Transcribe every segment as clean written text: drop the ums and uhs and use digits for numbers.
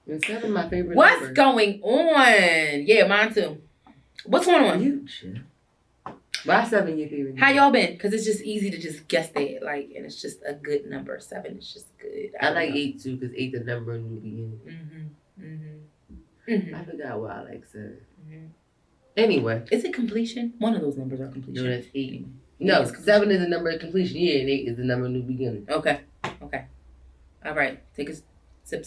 And 7 my favorite What's number. going on? Yeah, mine too. What's going on? You shit. Why 7 your favorite number? How y'all been? Because it's just easy to just guess that, like, and it's just a good number. 7 is just good. I like 8 too, because 8 the number in the beginning. I forgot why I like 7. Anyway. Is it completion? One of those numbers are completion. No, that's 8. No, 7 is the number of completion. Yeah, and 8 is the number of new beginning. Okay. All right. Take a sip.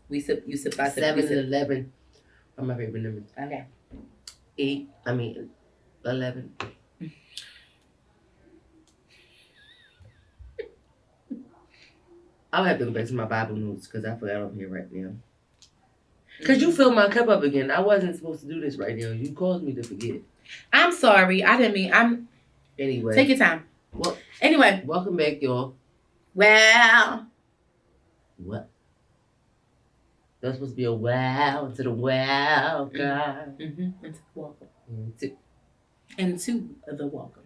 We sip. You sip. I sip. 7 and 11 are my favorite numbers. Okay. 11. I'll have to go back to my Bible notes because I forgot I'm here right now. Because you filled my cup up again. I wasn't supposed to do this right now. You caused me to forget. I'm sorry. I didn't mean. Anyway. Take your time. Well, anyway. Welcome back, y'all. Well. What? That's supposed to be a wow to the wow, God. Into the welcome. Into the welcome.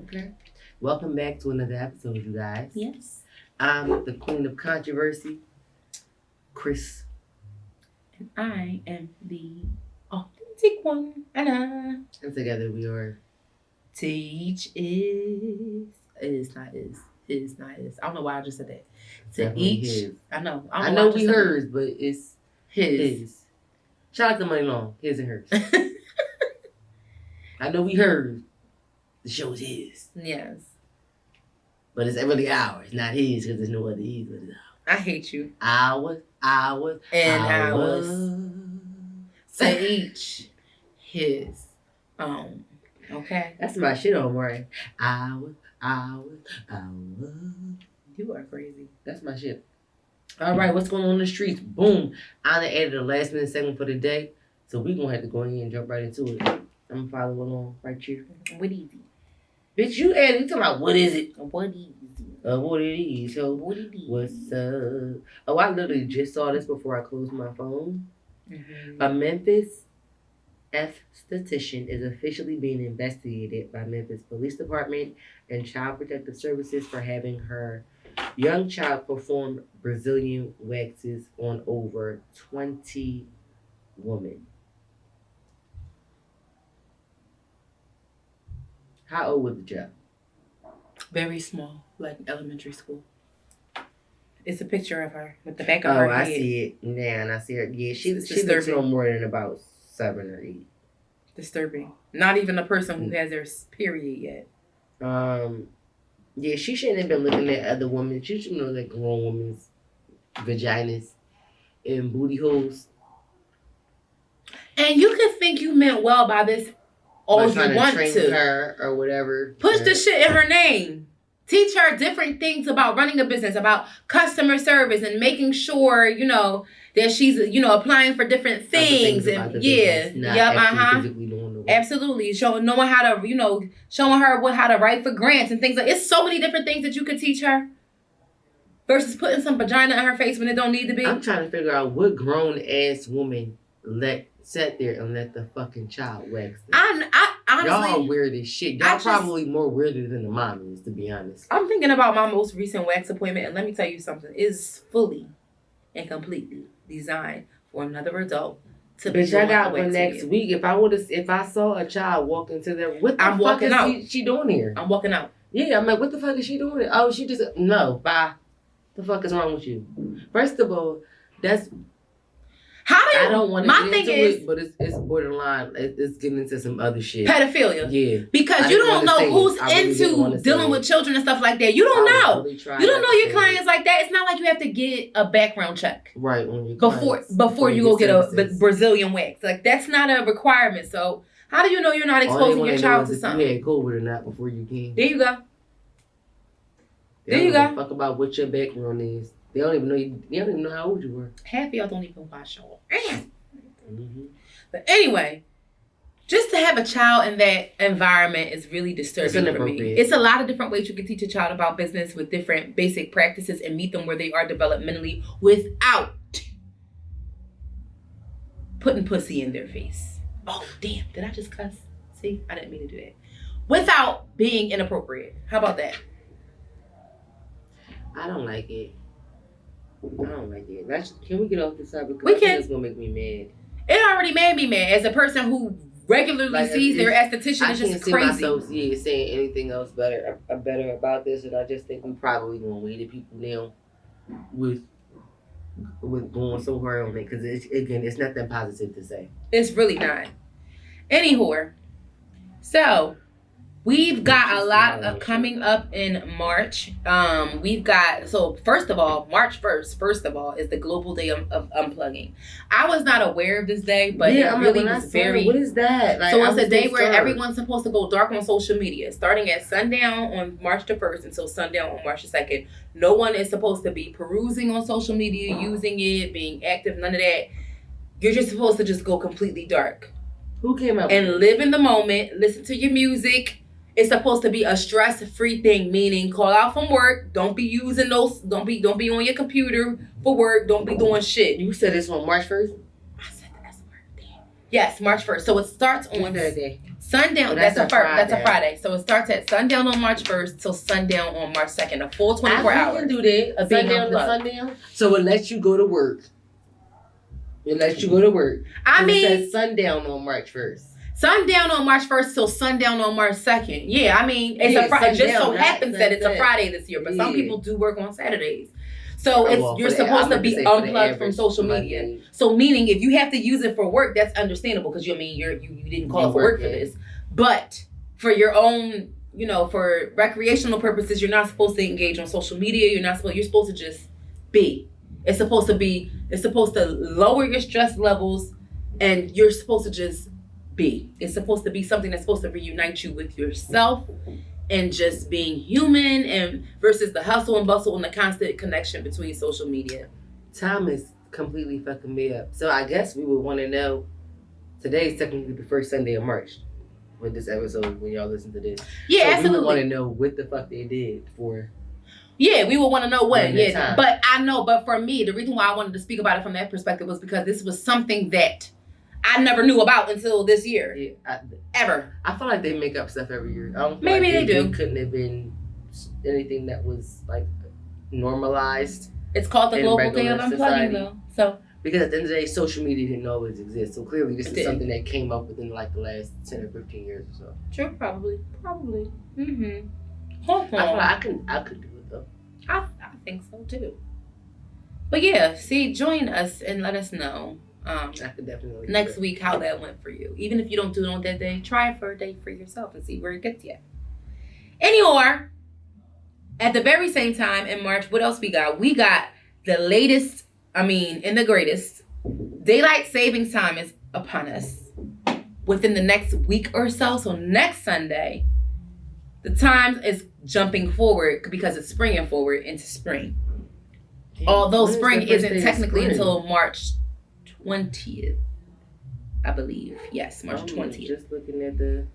Okay. Welcome back to another episode, you guys. Yes. I'm the queen of controversy, Chris. And I am the authentic one, Anna. And together we are. Teach is. It is not is. It is not is. I don't know why I just said that. To Definitely each. His. I know. I know we hers, but it's his. Shout out to Money Long. His and hers. I know we hers. The show is his. Yes. But it's really ours, not his, because there's no other his but it's ours. I hate you. Ours. To each his own. Okay? That's my shit on, right? Ours. You are crazy. That's my shit. All right, what's going on in the streets? Boom. I done added a last minute segment for the day. So we're going to have to go ahead and jump right into it. I'm going to follow along right here. What is it? Bitch, you added. You talking about what is it? What is it? What it is. So, what's up? Oh, I literally just saw this before I closed my phone. A Memphis esthetician is officially being investigated by Memphis Police Department and Child Protective Services for having her young child perform Brazilian waxes on over 20 women. How old was the child? Very small, like elementary school. It's a picture of her with the back of her head. Oh, I see it now, and I see her. Yeah, she looks no more than about 7 or 8. Disturbing. Not even a person who has their period yet. Yeah, she shouldn't have been looking at other women. She should know that grown women's vaginas and booty holes. And you could think you meant well by this all you want to. Her or whatever. Push the shit in her name. Teach her different things about running a business, about customer service, and making sure, that she's, applying for different things. And absolutely. Knowing how to, showing her how to write for grants and things like. It's so many different things that you could teach her. Versus putting some vagina in her face when it don't need to be. I'm trying to figure out what grown ass woman sat there and let the fucking child wax them. I honestly, y'all weird as shit. Y'all probably more weirder than the mom is, to be honest. I'm thinking about my most recent wax appointment, and let me tell you something. It's fully and completely designed for another adult to be doing. Bitch, I got one next week. If I saw a child walk into there, what the fuck is she doing here? I'm walking out. Yeah, I'm like, what the fuck is she doing here? Oh, she just no. Bye. The fuck is wrong with you? First of all, that's. I don't want to get into it, but it's borderline. It's getting into some other shit. Pedophilia. Yeah. Because you don't know who's into dealing with children and stuff like that. You don't know. You don't know your clients like that. It's not like you have to get a background check. Right. On your before you go get a Brazilian wax. Like, that's not a requirement. So how do you know you're not exposing your child to something? You had COVID or not before you came. There you go. They don't fuck about what your background is. They don't even know they don't even know how old you were. Half of y'all don't even wash your hands. But anyway, just to have a child in that environment is really disturbing for me. It's a lot of different ways you can teach a child about business with different basic practices and meet them where they are developmentally without putting pussy in their face. Oh, damn. Did I just cuss? See? I didn't mean to do that. Without being inappropriate. How about that? I don't like it. I don't like it. Can we get off this topic? We can. It's gonna make me mad. It already made me mad. As a person who regularly sees their esthetician, it's just crazy. I can't see myself saying anything else better about this, and I just think we probably gonna weigh the people down with going so hard on it, because it's nothing positive to say. It's really not. Anyhow, so we've got a lot coming up in March. We've got, so first of all, March 1st, is the Global Day of Unplugging. I was not aware of this day, but it really was very... What is that? Like, so it's a day where everyone's supposed to go dark on social media, starting at sundown on March the 1st until sundown on March the 2nd. No one is supposed to be perusing on social media, using it, being active, none of that. You're just supposed to just go completely dark. Who came up and live in the moment, listen to your music. It's supposed to be a stress-free thing, meaning call out from work. Don't be using those. Don't be on your computer for work. Don't be doing shit. You said this on March 1st? I said the S word. Yes, March 1st. So it starts on Saturday. Sundown. Oh, that's a Friday. So it starts at sundown on March 1st till sundown on March 2nd. A full 24 hours. I can do that. Of being sundown. So it lets you go to work. I mean, it says sundown on March 1st. Sundown on March 1st till sundown on March 2nd. Yeah, I mean, it's a Friday. It just so happens that it's a Friday this year, but some people do work on Saturdays. So you're supposed to be unplugged from social media. So meaning, if you have to use it for work, that's understandable, because you didn't call for work for this. But for your own, for recreational purposes, you're not supposed to engage on social media. You're supposed to just be. It's supposed to lower your stress levels, and you're supposed to just be. It's supposed to be something that's supposed to reunite you with yourself and just being human, and versus the hustle and bustle and the constant connection between social media. Time is completely fucking me up. So I guess we would want to know, today is technically the first Sunday of March with this episode when y'all listen to this. Yeah, so absolutely. We would want to know what the fuck they did for... Yeah, we would want to know what. Yeah, but I know. But for me, the reason why I wanted to speak about it from that perspective was because this was something that I never knew about until this year. Yeah, ever. I feel like they make up stuff every year. I don't feel Maybe like they do. It couldn't have been anything that was like normalized. It's called the Global Day of Unplugging, though. So because at the end of the day, social media didn't always exist. So clearly, this is something that came up within like the last 10 or 15 years or so. True, probably. Mm-hmm. I feel like I could do it though. I think so too. But yeah, join us and let us know I could definitely next week how that went for you. Even if you don't do it on that day, try it for a day for yourself and see where it gets you. Anymore, at the very same time in March, what else we got? We got the latest, and the greatest. Daylight savings time is upon us within the next week or so. So next Sunday, the time is jumping forward because it's springing forward into spring. Damn, although spring isn't technically until March 20th, I believe. Yes, March 20th. Just looking at the...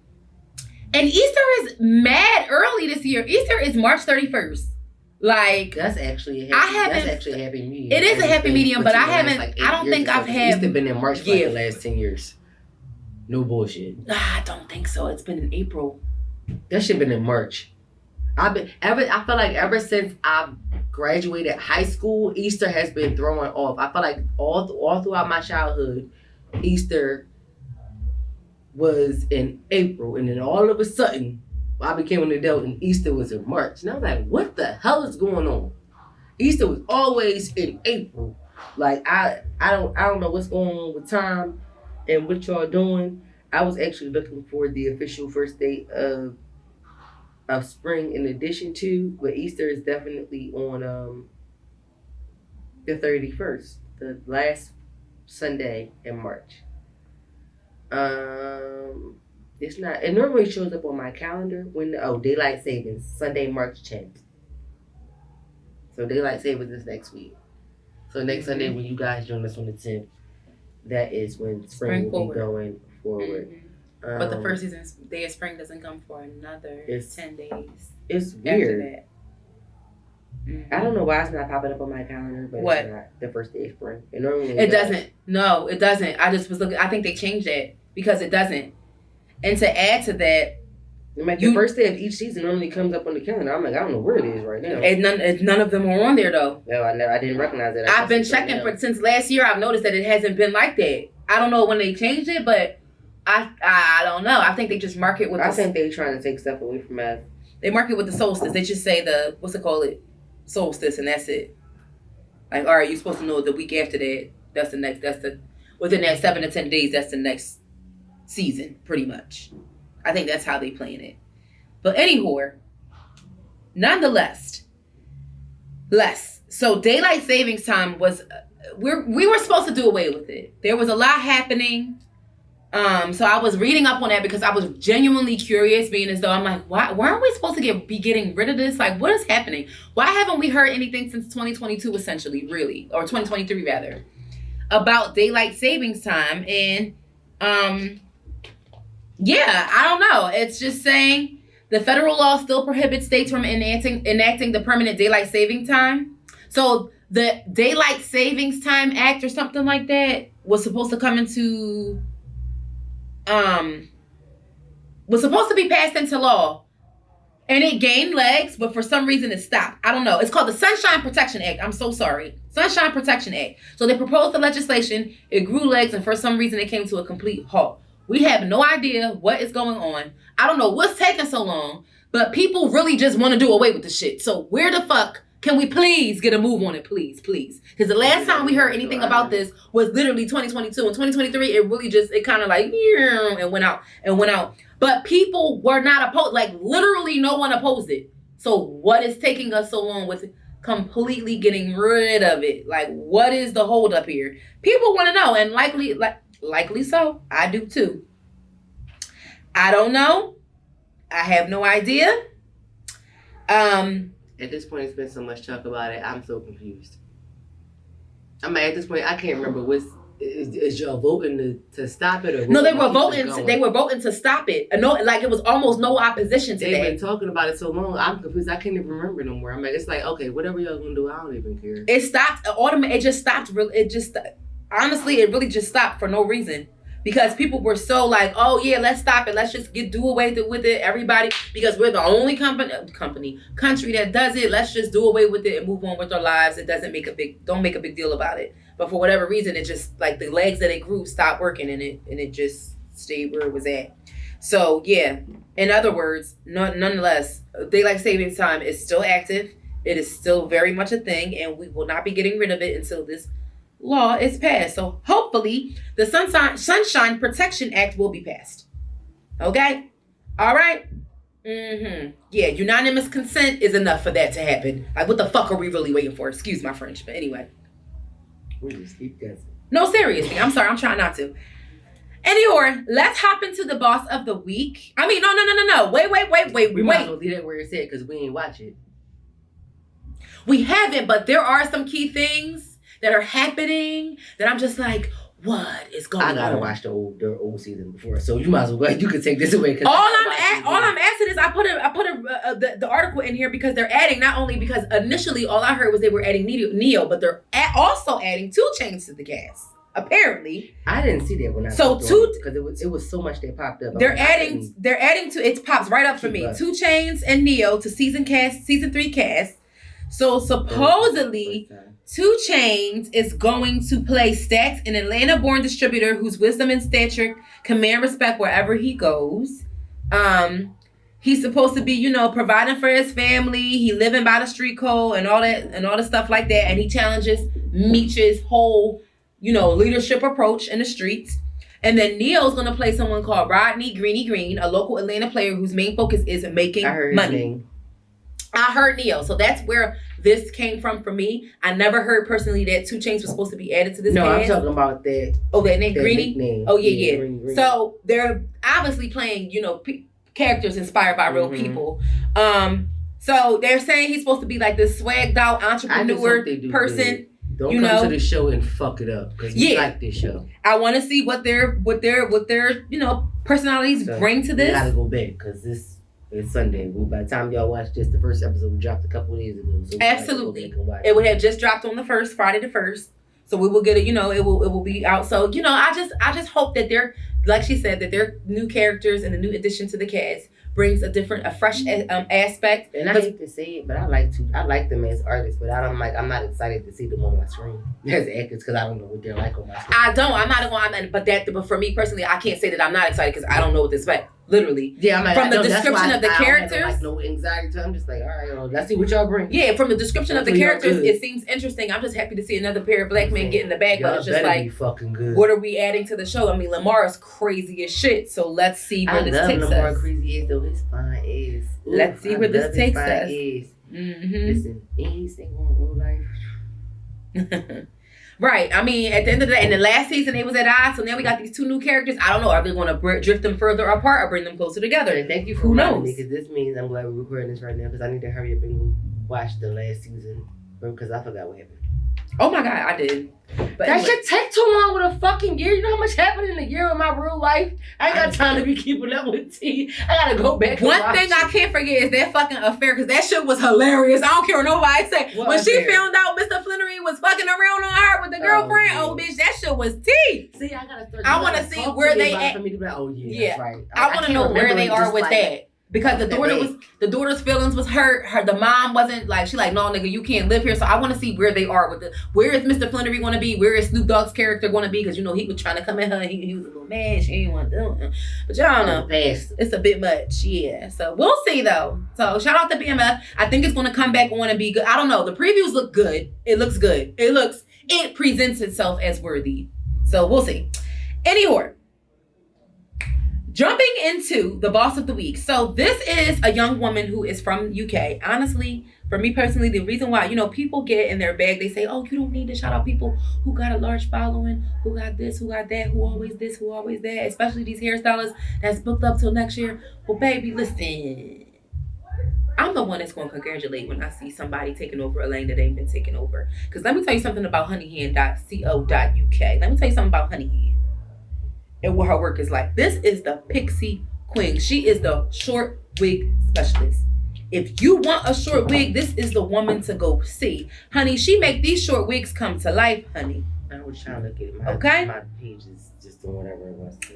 And Easter is mad early this year. Easter is March 31st. Like, that's actually a happy medium. It is a happy medium, but I haven't... I don't think I've had... Easter been in March for like the last 10 years. No bullshit. I don't think so. It's been in April. That shit been in March. I feel like ever since I graduated high school, Easter has been throwing off. I feel like all throughout my childhood, Easter was in April, and then all of a sudden, I became an adult, and Easter was in March. And I was like, what the hell is going on? Easter was always in April. Like I don't know what's going on with time and what y'all doing. I was actually looking for the official first date of spring in addition to, but Easter is definitely on the 31st, the last Sunday in March. It's not, it normally shows up on my calendar when daylight savings, Sunday, March 10th. So daylight savings is next week. So next Sunday when you guys join us on the 10th, that is when spring will be going forward. Mm-hmm. But the first day of spring doesn't come for another 10 days. It's weird. After that. Mm-hmm. I don't know why it's not popping up on my calendar, but what? It's not the first day of spring. It normally doesn't. No, it doesn't. I just was looking. I think they changed that because it doesn't. And to add to that, Like the first day of each season normally comes up on the calendar. I'm like, I don't know where it is right now. And none of them are on there though. No, I didn't recognize it. I've been checking since last year. I've noticed that it hasn't been like that. I don't know when they changed it, but I don't know. I think they just mark it with. I think they're trying to take stuff away from us. They mark it with the solstice. They just say solstice, and that's it. Like, all right, you're supposed to know the week after that. That's the next. Within that 7 to 10 days. That's the next season, pretty much. I think that's how they plan it. But anyhow, nonetheless, so daylight savings time was we were supposed to do away with it. There was a lot happening. So I was reading up on that because I was genuinely curious, being as though I'm like, why aren't we supposed to be getting rid of this? Like, what is happening? Why haven't we heard anything since 2022, essentially, really, or 2023 rather, about daylight savings time? And yeah, I don't know. It's just saying the federal law still prohibits states from enacting the permanent daylight saving time. So the Daylight Savings Time Act or something like that was supposed to come into was supposed to be passed into law, and it gained legs, but for some reason it stopped. I don't know. It's called the Sunshine Protection Act. I'm so sorry. Sunshine Protection Act. So they proposed the legislation, it grew legs, and for some reason it came to a complete halt. We have no idea what is going on. I don't know what's taking so long, but people really just want to do away with the shit. So where the fuck can we please get a move on it, please? Because the last time we heard anything about this was literally 2022. In 2023, it kind of like, and went out. But people were not opposed. Like, literally no one opposed it. So what is taking us so long with completely getting rid of it? Like, what is the hold up here? People want to know, and likely so. I do too. I don't know. I have no idea. At this point, it's been so much talk about it. I'm so confused. I'm like, at this point, I can't remember is y'all voting to stop it or no? They were voting. They were voting to stop it. No, like it was almost no opposition to that. They've been talking about it so long. I'm confused. I can't even remember no more. I'm like, it's like, okay, whatever y'all gonna do, I don't even care. It stopped. It just stopped. Honestly, it really just stopped for no reason. Because people were so like, oh yeah, let's stop it. Let's just do away with it. Everybody, because we're the only country that does it. Let's just do away with it and move on with our lives. It don't make a big deal about it. But for whatever reason, it just like the legs that it grew stopped working and it just stayed where it was at. So yeah, in other words, nonetheless, daylight savings time is still active. It is still very much a thing, and we will not be getting rid of it until this law is passed. So hopefully the Sunshine Protection Act will be passed. Okay? All right? Yeah, unanimous consent is enough for that to happen. Like, what the fuck are we really waiting for? Excuse my French, but anyway. We just keep guessing. No, seriously. I'm sorry. I'm trying not to. Anyway, let's hop into the boss of the week. I mean, no. Wait. We might as well leave it where it's at because we ain't watch it. We haven't, but there are some key things that are happening that I'm just like, what is going on? I gotta watch the old season before, so you might as well. You can take this away. All I'm asking is, I put the article in here because they're adding, not only because initially all I heard was they were adding Neo, but they're also adding 2 Chainz to the cast. Apparently, I didn't see that when I because it was so much that popped up. They're adding to it pops right up for me. 2 Chainz and Neo to season 3 cast. So supposedly 2 Chainz is going to play Stacks, an Atlanta-born distributor whose wisdom and stature command respect wherever he goes. He's supposed to be, providing for his family. He living by the street code and all the stuff like that. And he challenges Meech's whole, leadership approach in the streets. And then Neo's going to play someone called Rodney Greeny Green, a local Atlanta player whose main focus is making money. I heard Neo, so that's where this came from for me. I never heard personally that 2 Chainz was supposed to be added to this. No, cast. I'm talking about that. Oh, that name, Greeny? Nickname. Oh, yeah. Green. So they're obviously playing, characters inspired by real people. So they're saying he's supposed to be like this swagged out entrepreneur person. Don't come to the show and fuck it up because we like this show. I want to see what their personalities bring to this. We gotta go back because it's Sunday. By the time y'all watch this, the first episode dropped a couple of days ago. So absolutely, it would have just dropped on the Friday the 1st. So we will get it. It will be out. So I just hope that they're, like she said, that they're new characters and a new addition to the cast brings a fresh aspect. And I hate to say it, but I like them as artists, but I'm not excited to see them on my screen as actors because I don't know what they're like on my screen. I'm not going. But for me personally, I can't say that I'm not excited because I don't know what to expect. Literally, yeah. I'm like, from the description of the characters, like no anxiety. I'm just like, all right, well, let's see what y'all bring. Yeah, from the description of the characters, it seems interesting. I'm just happy to see another pair of black men get in the bag, but it's just like, be fucking good. What are we adding to the show? I mean, Lamar is crazy as shit, so let's see where this takes us. Lamar crazy as though his fine is. Let's see where this takes us. Listen, anything on real life. Right. I mean, at the end of the day, in the last season, they was at odds. So now we got these two new characters. I don't know. Are they going to drift them further apart or bring them closer together? And thank you for reminding me, because this means I'm glad we're recording this right now because I need to hurry up and watch the last season because I forgot what happened. Oh my God, I did. But that should take too long with a fucking year. You know how much happened in a year of my real life? I ain't got time to be keeping up with T. I gotta go back. One thing I can't forget is that fucking affair, because that shit was hilarious. I don't care what nobody say. When she found out Mr. Flannery was fucking around on her with the girlfriend, bitch, that shit was tea. See, I gotta start. I want to see where they at. For me to be like, oh yeah, that's right. I want to know where they are with that. Because the daughter's feelings was hurt. The mom wasn't like, she like, no nigga, you can't live here. So I want to see where they are with where is Mr. Flannery going to be? Where is Snoop Dogg's character going to be? Because he was trying to come at her. He was a little mad. She didn't want to do it. But y'all know, it's a bit much. Yeah. So we'll see though. So shout out to BMF. I think it's going to come back on and be good. I don't know. The previews look good. It looks good. It presents itself as worthy. So we'll see. Anywho. Jumping into the boss of the week. So this is a young woman who is from UK. Honestly, for me personally, the reason why, people get in their bag, they say, oh, you don't need to shout out people who got a large following, who got this, who got that, who always this, who always that, especially these hairstylists that's booked up till next year. Well, baby, listen. I'm the one that's going to congratulate when I see somebody taking over a lane that ain't been taken over. Because let me tell you something about honeyhand.co.uk. Let me tell you something about Honeyhand and what her work is like. This is the Pixie Queen. She is the short wig specialist. If you want a short wig, this is the woman to go see. Honey, she make these short wigs come to life, honey. I was trying to get my page is just doing whatever it wants to.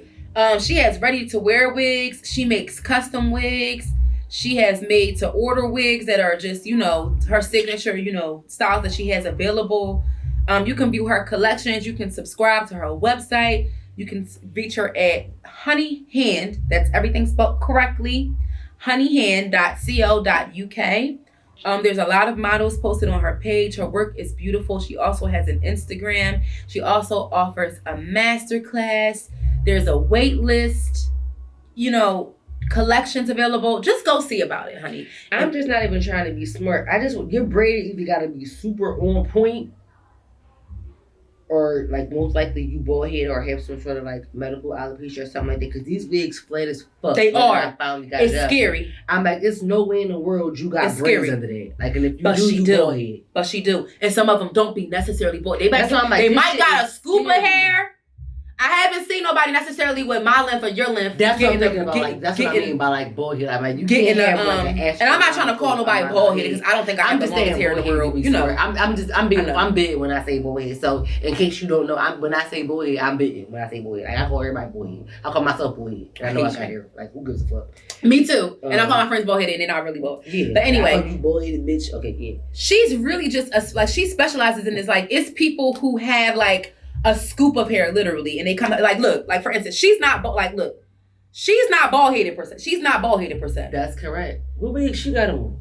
She has ready to wear wigs. She makes custom wigs. She has made to order wigs that are just, her signature, styles that she has available. You can view her collections. You can subscribe to her website. You can reach her at Honeyhand. That's everything spelled correctly. Honeyhand.co.uk. There's a lot of models posted on her page. Her work is beautiful. She also has an Instagram. She also offers a masterclass. There's a wait list. Collections available. Just go see about it, honey. I'm just not even trying to be smart. Your braid either got to be super on point, or like most likely you bald head or have some sort of like medical alopecia or something like that. Because these wigs flat as fuck. They are. It's it scary. I'm like, there's no way in the world you got braids under that. Like, and if you bald head. But she do. And some of them don't be necessarily bald. They might got a scoop of hair. I haven't seen nobody necessarily with my length or your length. That's what I'm thinking about. That's what I mean by like bald head. I'm like, you can't have like an and I'm not trying to call nobody bald head because I don't think I have the longest hair in the world. I'm big when I say bald head. So in case you don't know, when I say bald head, I'm big when I say bald head. Like, I call everybody bald head. I call myself bald head. And I know I got hair. Like, who gives a fuck? Me too. And I call my friends bald headed and they're not really bald. Yeah. But anyway, I call you bald headed bitch. Okay, yeah. She's really just she specializes in this. Like, it's people who have like a scoop of hair, literally, and they come like, look, like for instance, she's not bald headed per se. She's not bald headed per se. That's correct. What wig she got on?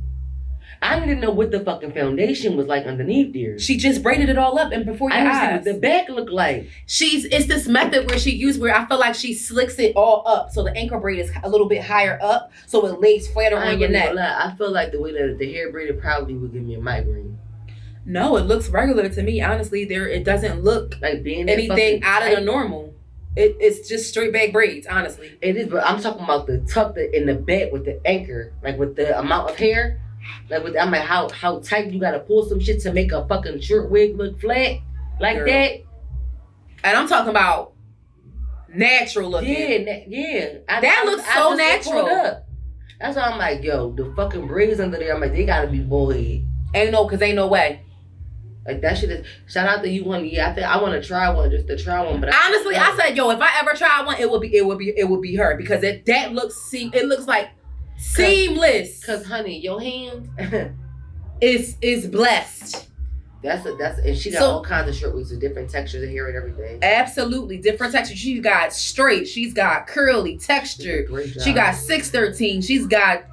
I didn't know what the fucking foundation was like underneath there. She just braided it all up and before your eyes. I didn't see what the back looked like. It's this method where I feel like she slicks it all up so the ankle braid is a little bit higher up so it lays flatter on your neck. I feel like the way that the hair braided probably would give me a migraine. No, it looks regular to me. Honestly, it doesn't look like being anything out of the normal. It's just straight back braids, honestly. It is, but I'm talking about the tuck in the back with the anchor, like with the amount of hair. I'm like, how tight you gotta pull some shit to make a fucking short wig look flat like Girl. That. And I'm talking about natural looking. Yeah. That looks so natural. That's why I'm like, yo, the fucking braids under there. I'm like, they gotta be bald head. Ain't no way. Like, that shit is, shout out to you one. Yeah, I think I want to try one just to try one. But honestly, I said, yo, if I ever try one, it would be her because it looks like Seamless. Cause honey, your hand is blessed. And she got all kinds of short wigs with different textures of hair and everything. Absolutely. Different textures. She's got straight. She's got curly texture. She got 613. She's got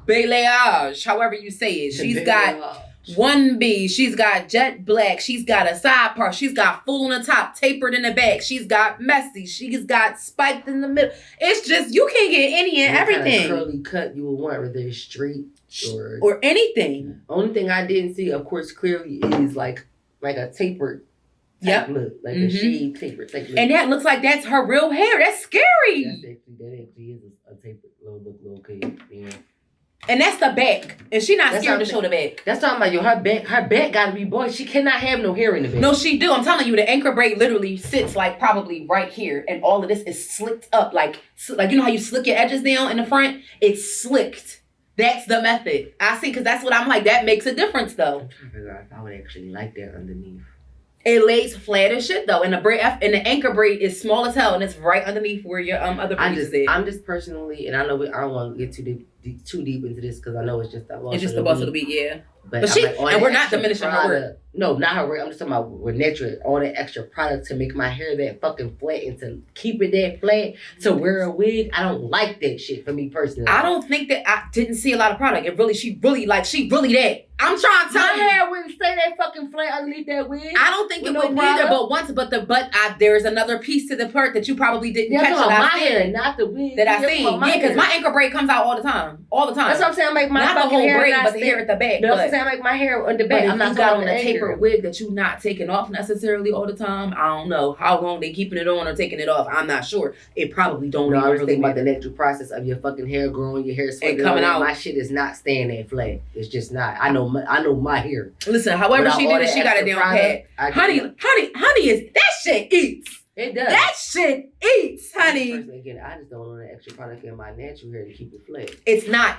balayage, however you say it. She's got 1B. She's got jet black. She's got a side part. She's got full on the top, tapered in the back. She's got messy. She's got spiked in the middle. It's just, you can't get any and everything. Kind of curly cut you would want, whether it's straight or anything. Only thing I didn't see, of course, clearly is like a tapered look, like a shade tapered look. And that looks like that's her real hair. That's scary. That actually is a tapered little kid. Yeah. And that's the back. And she not scared to show the back. That's talking about her back gotta be, boy, she cannot have no hair in the back. No, she do. I'm telling you, the anchor braid literally sits like probably right here. And all of this is slicked up. Like you know how you slick your edges down in the front? It's slicked. That's the method. I see, because that's what I'm like. That makes a difference, though. I'm trying to figure out if I would actually like that underneath. It lays flat as shit, though. And the anchor braid is small as hell, and it's right underneath where your other braids is. I'm just personally, and I know I don't want to get too deep into this because I know it's just the boss. It's just the boss of the beat, yeah. But she, like, and we're not diminishing her work. No, not her work. I'm just talking about with natural, all that extra product to make my hair that fucking flat and to keep it that flat to wear a wig. I don't like that shit for me personally. I don't think that I didn't see a lot of product. She really that. I'm trying to tell you. My hair wouldn't stay that fucking flat underneath that wig. I don't think it would either, there's another piece to the part that you probably didn't catch. My hair, not the wig. That I seen. Yeah, because my anchor braid comes out all the time. That's what I'm saying. I make my not the whole braid, but the hair at the back. That's what I'm saying. I make my hair on the back. I'm not got on a tapered wig that you're not taking off necessarily all the time. I don't know how long they keeping it on or taking it off. I'm not sure. It probably don't. No, I was thinking about the natural process of your fucking hair growing, your hair sweating, and coming out. My shit is not staying that flat. It's just not. I know my hair. Listen, however she did it, she got it down pat. Honey is that shit eats. It does. That shit eats, honey. Again, I just don't want the extra product in my natural hair to keep it flat. It's not.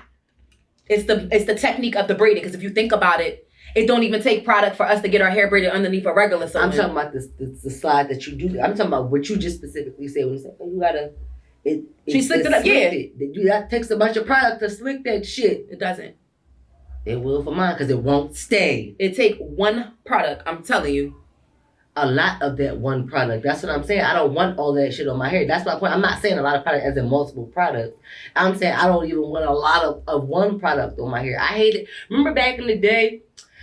It's the technique of the braiding. Because if you think about it, it don't even take product for us to get our hair braided underneath a regular sew. I'm talking about the slide that you do. I'm talking about what you just specifically said when you said, you gotta. She slicked it up. Yeah. That takes a bunch of product to slick that shit. It doesn't. It will for mine because it won't stay. It take one product. I'm telling you. A lot of that one product. That's what I'm saying. I don't want all that shit on my hair. That's my point. I'm not saying a lot of product as in multiple products. I'm saying I don't even want a lot of one product on my hair. I hate it. Remember back in the day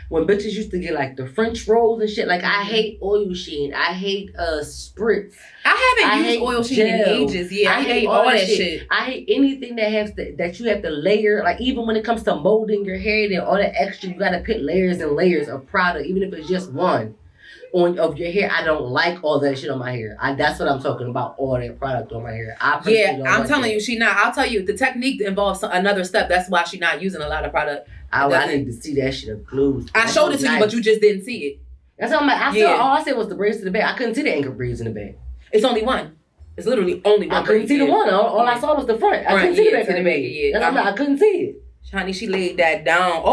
when bitches used to get like the French rolls and shit? Like I hate oil sheen. I hate spritz. I haven't used oil sheen in ages. Yeah, I hate all that shit. I hate anything that you have to layer. Like even when it comes to molding your hair and all that extra, you gotta put layers and layers of product, even if it's just one. Of your hair, I don't like all that shit on my hair. That's what I'm talking about. All that product on my hair. I'm telling you, she not. I'll tell you, the technique involves another step. That's why she not using a lot of product. I need to see that shit up close. I showed it to you, but you just didn't see it. That's what I'm like. All I said was the braids to the back. I couldn't see the anchor braids in the back. It's only one. It's literally only one. I couldn't see the one. All I saw was the front. I couldn't see the back. Yeah. I couldn't see it. Honey, she laid that down.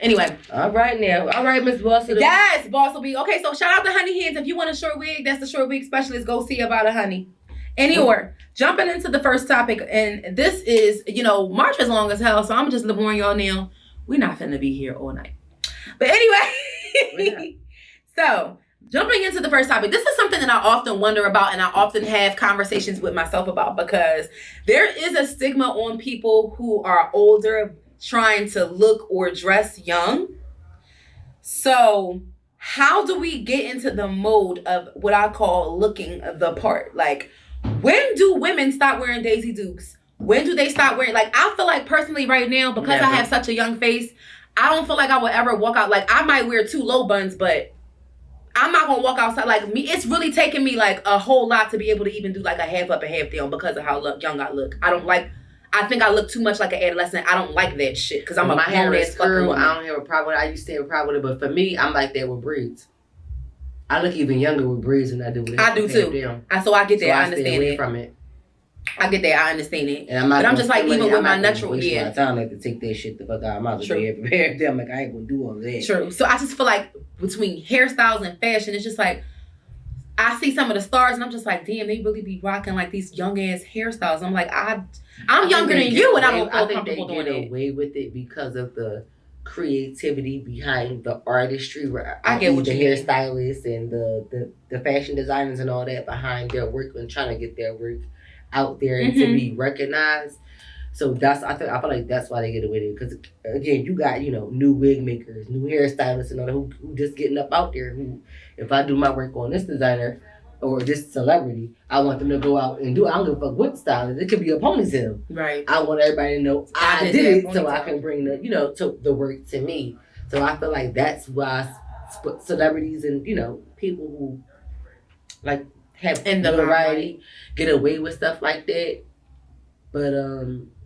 Anyway. All right, Miss Bossy. Yes, Bossy. Okay, so shout out to Honey Hands. If you want a short wig, that's the short wig specialist. Go see about it, honey. Anyway, jumping into the first topic, and this is, March is long as hell, so I'm just warning y'all now, we're not finna be here all night. But anyway, so jumping into the first topic, this is something that I often wonder about, and I often have conversations with myself about, because there is a stigma on people who are older trying to look or dress young. So how do we get into the mode of what I call looking the part? Like, when do women stop wearing Daisy Dukes? When do they stop wearing, I feel like personally right now, because I have such a young face, I don't feel like I would ever walk out. Like, I might wear 2 low buns, but I'm not gonna walk outside. Like, me, it's really taken me like a whole lot to be able to even do like a half up and half down because of how young I look. I think I look too much like an adolescent. I don't like that shit because I'm a grown ass fucking woman. I don't have a problem with it. I used to have a problem with it, but for me, I'm like that with braids. I look even younger with braids than I do with it. I do too. So I get that. I understand it. From it. I get that. I understand it. And but I'm just like, even with my natural hair. My time like to take that shit the fuck out. I'm out of there prepared. I'm like, I ain't gonna do all that. True. So I just feel like between hairstyles and fashion, it's just like, I see some of the stars and I'm just like, damn, they really be rocking like these young ass hairstyles. I'm like, I'm younger than you and I don't feel comfortable doing it. I think they get away with it because of the creativity behind the artistry. I get what the hairstylists and the fashion designers and all that behind their work and trying to get their work out there and to be recognized. So I feel like that's why they get away with it. Because again, you got new wig makers, new hairstylists, and all that who just getting up out there. Who, if I do my work on this designer or this celebrity, I want them to go out and do it. I don't give a fuck what style it is. It could be a ponytail. Right. I want everybody to know I did it, so I can bring the work to me. So I feel like that's why celebrities and people who like have notoriety get away with stuff like that. But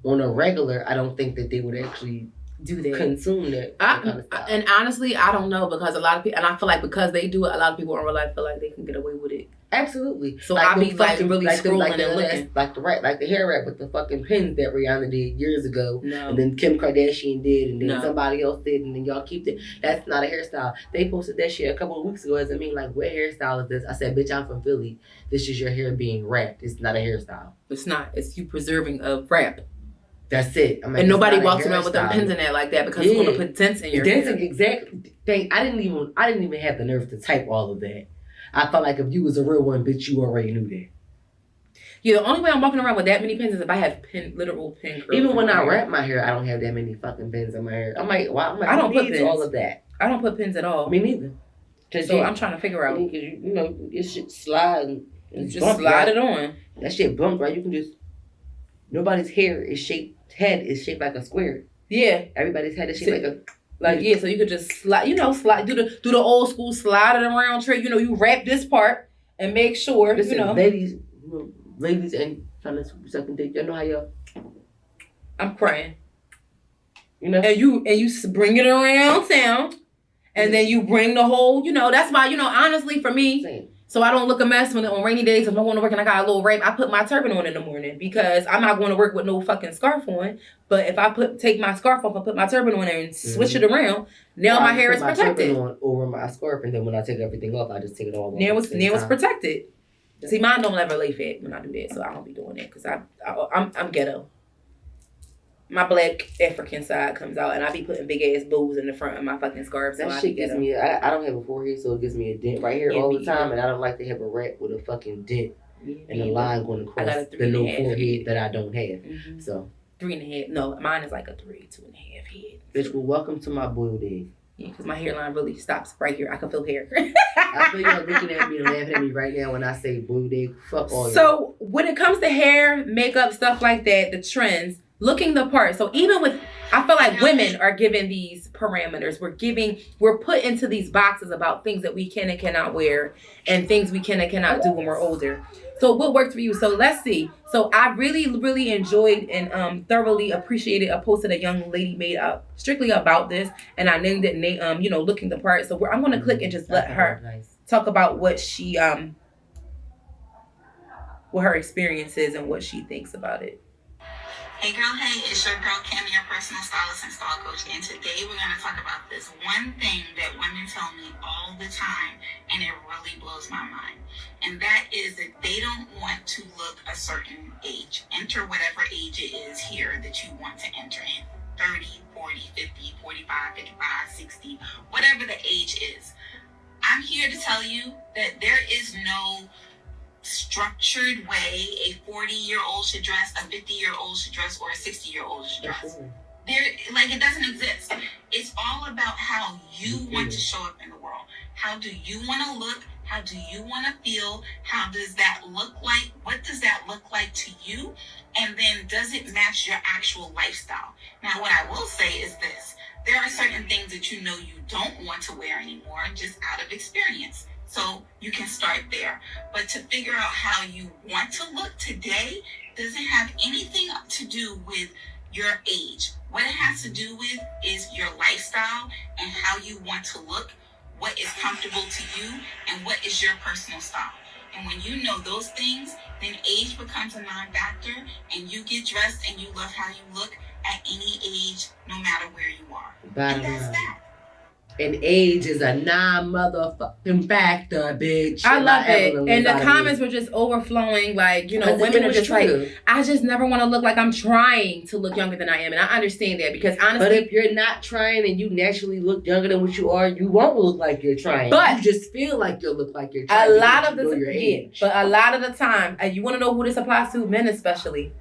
on a regular, I don't think that they would actually do that, consume that kind of stuff. And honestly, I don't know, because a lot of people, and I feel like because they do it, a lot of people in real life feel like they can get away with it. Absolutely. So I be like really scrolling and looking. Like the hair wrap with the fucking pins that Rihanna did years ago. No. And then Kim Kardashian did, and then somebody else did, and then y'all keep it. That's not a hairstyle. They posted that shit a couple of weeks ago as I mean, like, what hairstyle is this? I said, bitch, I'm from Philly. This is your hair being wrapped. It's not a hairstyle. It's not. It's you preserving a wrap. That's it. I mean, and nobody walks around with them pins in there like that because it's going to put dents in your hair. Exactly. I didn't even have the nerve to type all of that. I felt like if you was a real one, bitch, you already knew that. Yeah, the only way I'm walking around with that many pins is if I have literal pin curls. Even when I wrap my hair, I don't have that many fucking pins in my hair. I'm like, I don't put pins. All of that. I don't put pins at all. Me neither. So I'm trying to figure out. Because your shit slide and just slide right? it on. That shit blunt, right? You can just. Nobody's head is shaped like a square. Yeah. Everybody's head is shaped so you could just slide, do the old school slide it around trick. You wrap this part and make sure, Listen, ladies and fellas who sucking dick, y'all know how y'all. I'm crying. And you bring it around town, and then you bring the whole, that's why, honestly for me. Same. So I don't look a mess on rainy days. If I want to work and I got a little wrap, I put my turban on in the morning because I'm not going to work with no fucking scarf on. But if I take my scarf off and put my turban on there and switch it around, now my hair is protected. I put my turban on over my scarf, and then when I take everything off, I just take it all off. Now it's protected. See, mine don't ever lay fat when I do that, so I don't be doing that because I'm ghetto. My black African side comes out, and I be putting big ass bows in the front of my fucking scarf. That shit gives me. I don't have a forehead, so it gives me a dent right here all the time, and I don't like to have a wrap with a fucking dent and a line going across the no forehead that I don't have. Mm-hmm. So 3.5. No, mine is like a 2.5 head. Bitch, well, welcome to my boiled egg. Yeah, because my hairline really stops right here. I can feel hair. I feel y'all looking at me and laughing at me right now when I say boiled egg. Fuck all y'all. So when it comes to hair, makeup, stuff like that, the trends. Looking the part. So even with, I feel like women are given these parameters. We're put into these boxes about things that we can and cannot wear and things we can and cannot do when we're older. So what worked for you? So let's see. So I really, really enjoyed and thoroughly appreciated a post that a young lady made up strictly about this. And I named it, looking the part. So I'm going to click and just let her talk about what she, what her experience is and what she thinks about it. Hey girl, hey, it's your girl Cammy, your personal stylist and style coach, and today we're going to talk about this one thing that women tell me all the time, and it really blows my mind, and that is that they don't want to look a certain age. Enter whatever age it is here that you want to enter in, 30, 40, 50, 45, 55, 60, whatever the age is. I'm here to tell you that there is no structured way a 40-year-old should dress, a 50-year-old should dress, or a 60-year-old should dress. It doesn't exist. It's all about how you want to show up in the world. How do you want to look? How do you want to feel? How does that look like? What does that look like to you? And then does it match your actual lifestyle? Now, what I will say is this. There are certain things that you don't want to wear anymore just out of experience. So you can start there. But to figure out how you want to look today doesn't have anything to do with your age. What it has to do with is your lifestyle and how you want to look, what is comfortable to you, and what is your personal style. And when you know those things, then age becomes a non-factor, and you get dressed and you love how you look at any age, no matter where you are. And that's that. And age is a non-motherfucking factor, bitch. I love it. And the comments were just overflowing. Like, women are just like, I just never want to look like I'm trying to look younger than I am. And I understand that because honestly. But if you're not trying and you naturally look younger than what you are, you won't look like you're trying. But you just feel like you'll look like you're trying. A lot of the time, you want to know who this applies to? Men especially.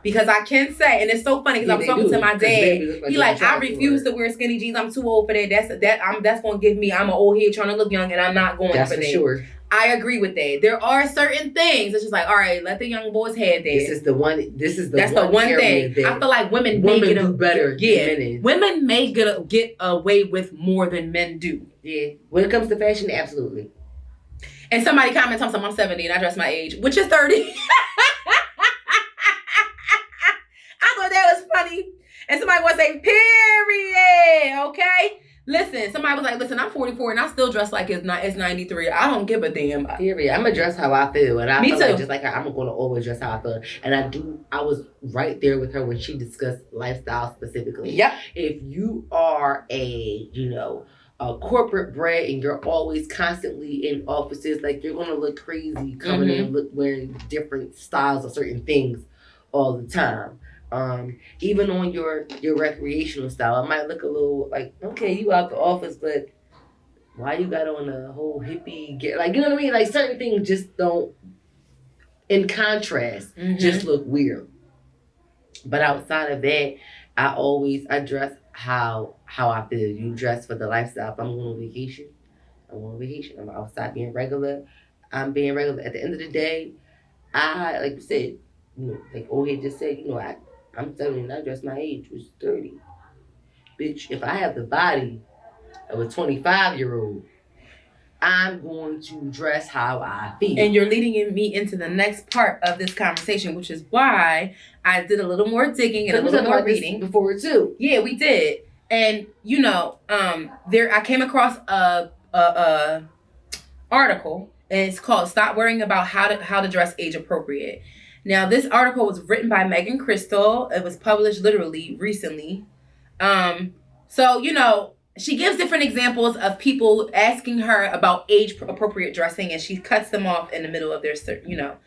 Because I can say, and it's so funny because I was talking to my dad. He like, I refuse to wear skinny jeans. I'm too old for that. That's gonna give me. I'm an old head trying to look young, and I'm not going for that. Sure. I agree with that. There are certain things. It's just like, all right, let the young boys have that. That's the one thing. I feel like women may do better. Than men. Women may get away with more than men do. Yeah. When it comes to fashion, absolutely. And somebody comments on something, I'm 70 and I dress my age, which is 30. That was funny. And somebody would say, period. Okay? Listen, somebody was like, listen, I'm 44 and I still dress like it's 93. I don't give a damn. Period. I'm going to dress how I feel. And I feel like just like her, I'm going to always dress how I feel. And I was right there with her when she discussed lifestyle specifically. Yep. If you are a corporate brat and you're always constantly in offices, like you're going to look crazy coming in wearing different styles of certain things all the time. Even on your recreational style, it might look a little like, okay, you out the office, but why you got on a whole hippie gear? Like, you know what I mean? Like, certain things just don't, in contrast, just look weird. But outside of that, I dress how I feel. You dress for the lifestyle. If I'm going on vacation, I'm on vacation. I'm outside being regular. I'm being regular. At the end of the day, like you said, like old head just said, I'm 70 and I dress my age, which is 30. Bitch, if I have the body of a 25-year-old, I'm going to dress how I feel. And you're leading me into the next part of this conversation, which is why I did a little more digging and a little more reading. Before too. Yeah, we did. And, I came across a article, and it's called "Stop Worrying About How to Dress Age Appropriate." Now, this article was written by Megan Crystal. It was published literally recently. She gives different examples of people asking her about age-appropriate dressing, and she cuts them off in the middle of their statements.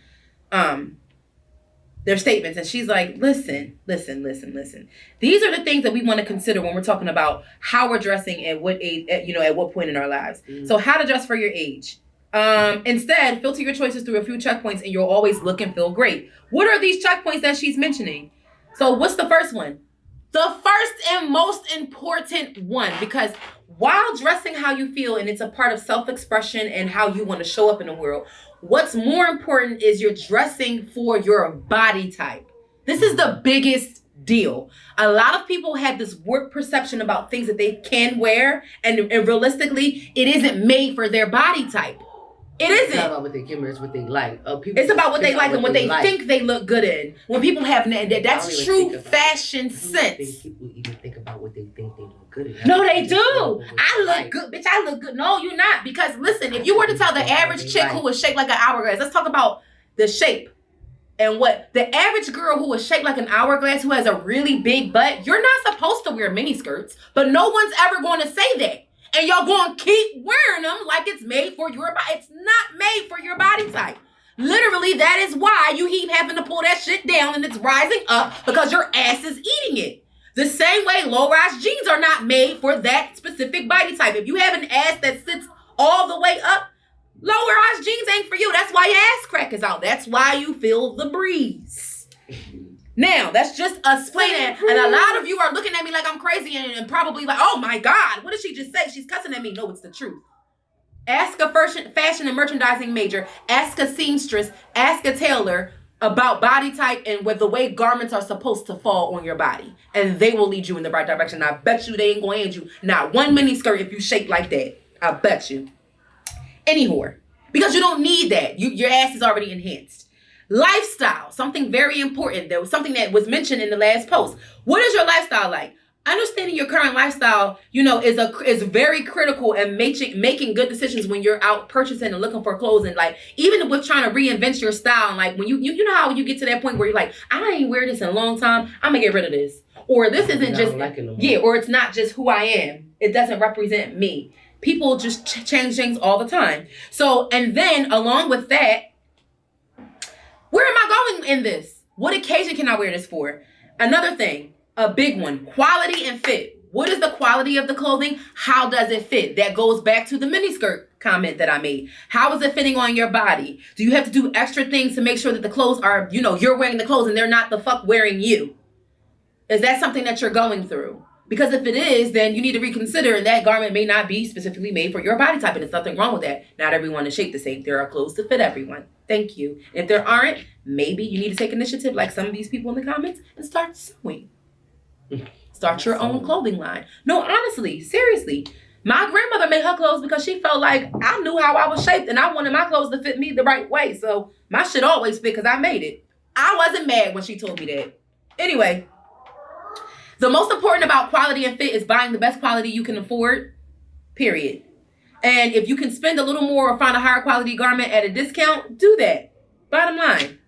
And she's like, listen. These are the things that we want to consider when we're talking about how we're dressing at what age, at what point in our lives. So how to dress for your age. Instead, filter your choices through a few checkpoints and you'll always look and feel great. What are these checkpoints that she's mentioning? So what's the first one? The first and most important one, because while dressing how you feel and it's a part of self-expression and how you want to show up in the world, what's more important is you're dressing for your body type. This is the biggest deal. A lot of people have this warped perception about things that they can wear, and realistically, it isn't made for their body type. It isn't. It's not about what they can wear, it's what they like. It's about what they like and what they think they look good in. When people have that's true fashion sense. I don't think people even think about what they think they look good in. No, they do. I look good. Bitch, I look good. No, you're not. Because listen, if you were to tell the average chick who was shaped like an hourglass, let's talk about the shape. And what the average girl who is shaped like an hourglass, who has a really big butt, you're not supposed to wear mini skirts, but no one's ever going to say that. And y'all going to keep wearing them like it's made for your body. It's not made for your body type. Literally, that is why you keep having to pull that shit down and it's rising up, because your ass is eating it. The same way low-rise jeans are not made for that specific body type. If you have an ass that sits all the way up, low-rise jeans ain't for you. That's why your ass crack is out. That's why you feel the breeze. Now, that's just us playing it. And a lot of you are looking at me like I'm crazy and probably like, oh my God, what did she just say? She's cussing at me. No, it's the truth. Ask a fashion and merchandising major. Ask a seamstress. Ask a tailor about body type and with the way garments are supposed to fall on your body. And they will lead you in the right direction. I bet you they ain't going to hand you not one mini skirt if you shape like that. I bet you. Anywhere. Because you don't need that. Your ass is already enhanced. Lifestyle, something very important. There was something that was mentioned in the last post. What is your lifestyle like? Understanding your current lifestyle, is very critical in making good decisions when you're out purchasing and looking for clothes, and like even with trying to reinvent your style. And like when you know how you get to that point where you're like, I ain't wear this in a long time, I'm gonna get rid of this, or this isn't just or it's not just who I am. It doesn't represent me. People just change things all the time. So, and then along with that, where am I going in this? What occasion can I wear this for? Another thing, a big one, quality and fit. What is the quality of the clothing? How does it fit? That goes back to the miniskirt comment that I made. How is it fitting on your body? Do you have to do extra things to make sure that the clothes are, you're wearing the clothes and they're not the fuck wearing you? Is that something that you're going through? Because if it is, then you need to reconsider, and that garment may not be specifically made for your body type, and there's nothing wrong with that. Not everyone is shaped the same. There are clothes to fit everyone. Thank you. If there aren't, maybe you need to take initiative like some of these people in the comments and start sewing. Start your own clothing line. No, honestly, seriously. My grandmother made her clothes because she felt like I knew how I was shaped and I wanted my clothes to fit me the right way. So my shit always fit because I made it. I wasn't mad when she told me that. Anyway, the most important about quality and fit is buying the best quality you can afford, period. And if you can spend a little more or find a higher quality garment at a discount, do that. Bottom line.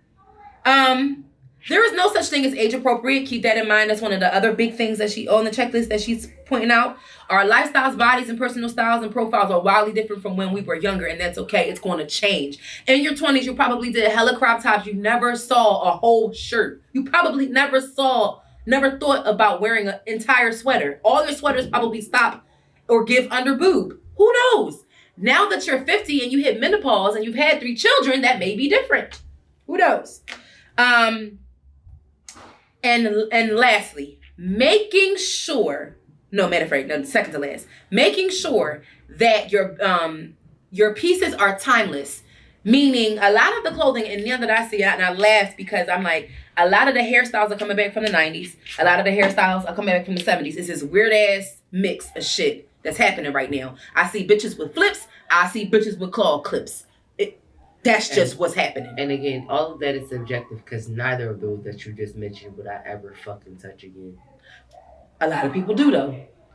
There is no such thing as age appropriate. Keep that in mind. That's one of the other big things that on the checklist that she's pointing out. Our lifestyles, bodies, and personal styles and profiles are wildly different from when we were younger, and that's okay. It's going to change. In your 20s, you probably did hella crop tops. You never saw a whole shirt. You probably never thought about wearing an entire sweater. All your sweaters probably stop or give under boob. Who knows? Now that you're 50 and you hit menopause and you've had 3 children, that may be different. Who knows? And lastly, making sure, second to last, making sure that your pieces are timeless. Meaning a lot of the clothing, and now that I see it, and I laugh because I'm like, a lot of the hairstyles are coming back from the 90s. A lot of the hairstyles are coming back from the 70s. It's this weird ass mix of shit that's happening right now. I see bitches with flips. I see bitches with claw clips. That's just what's happening. And again, all of that is subjective because neither of those that you just mentioned would I ever fucking touch again. A lot of people do, though.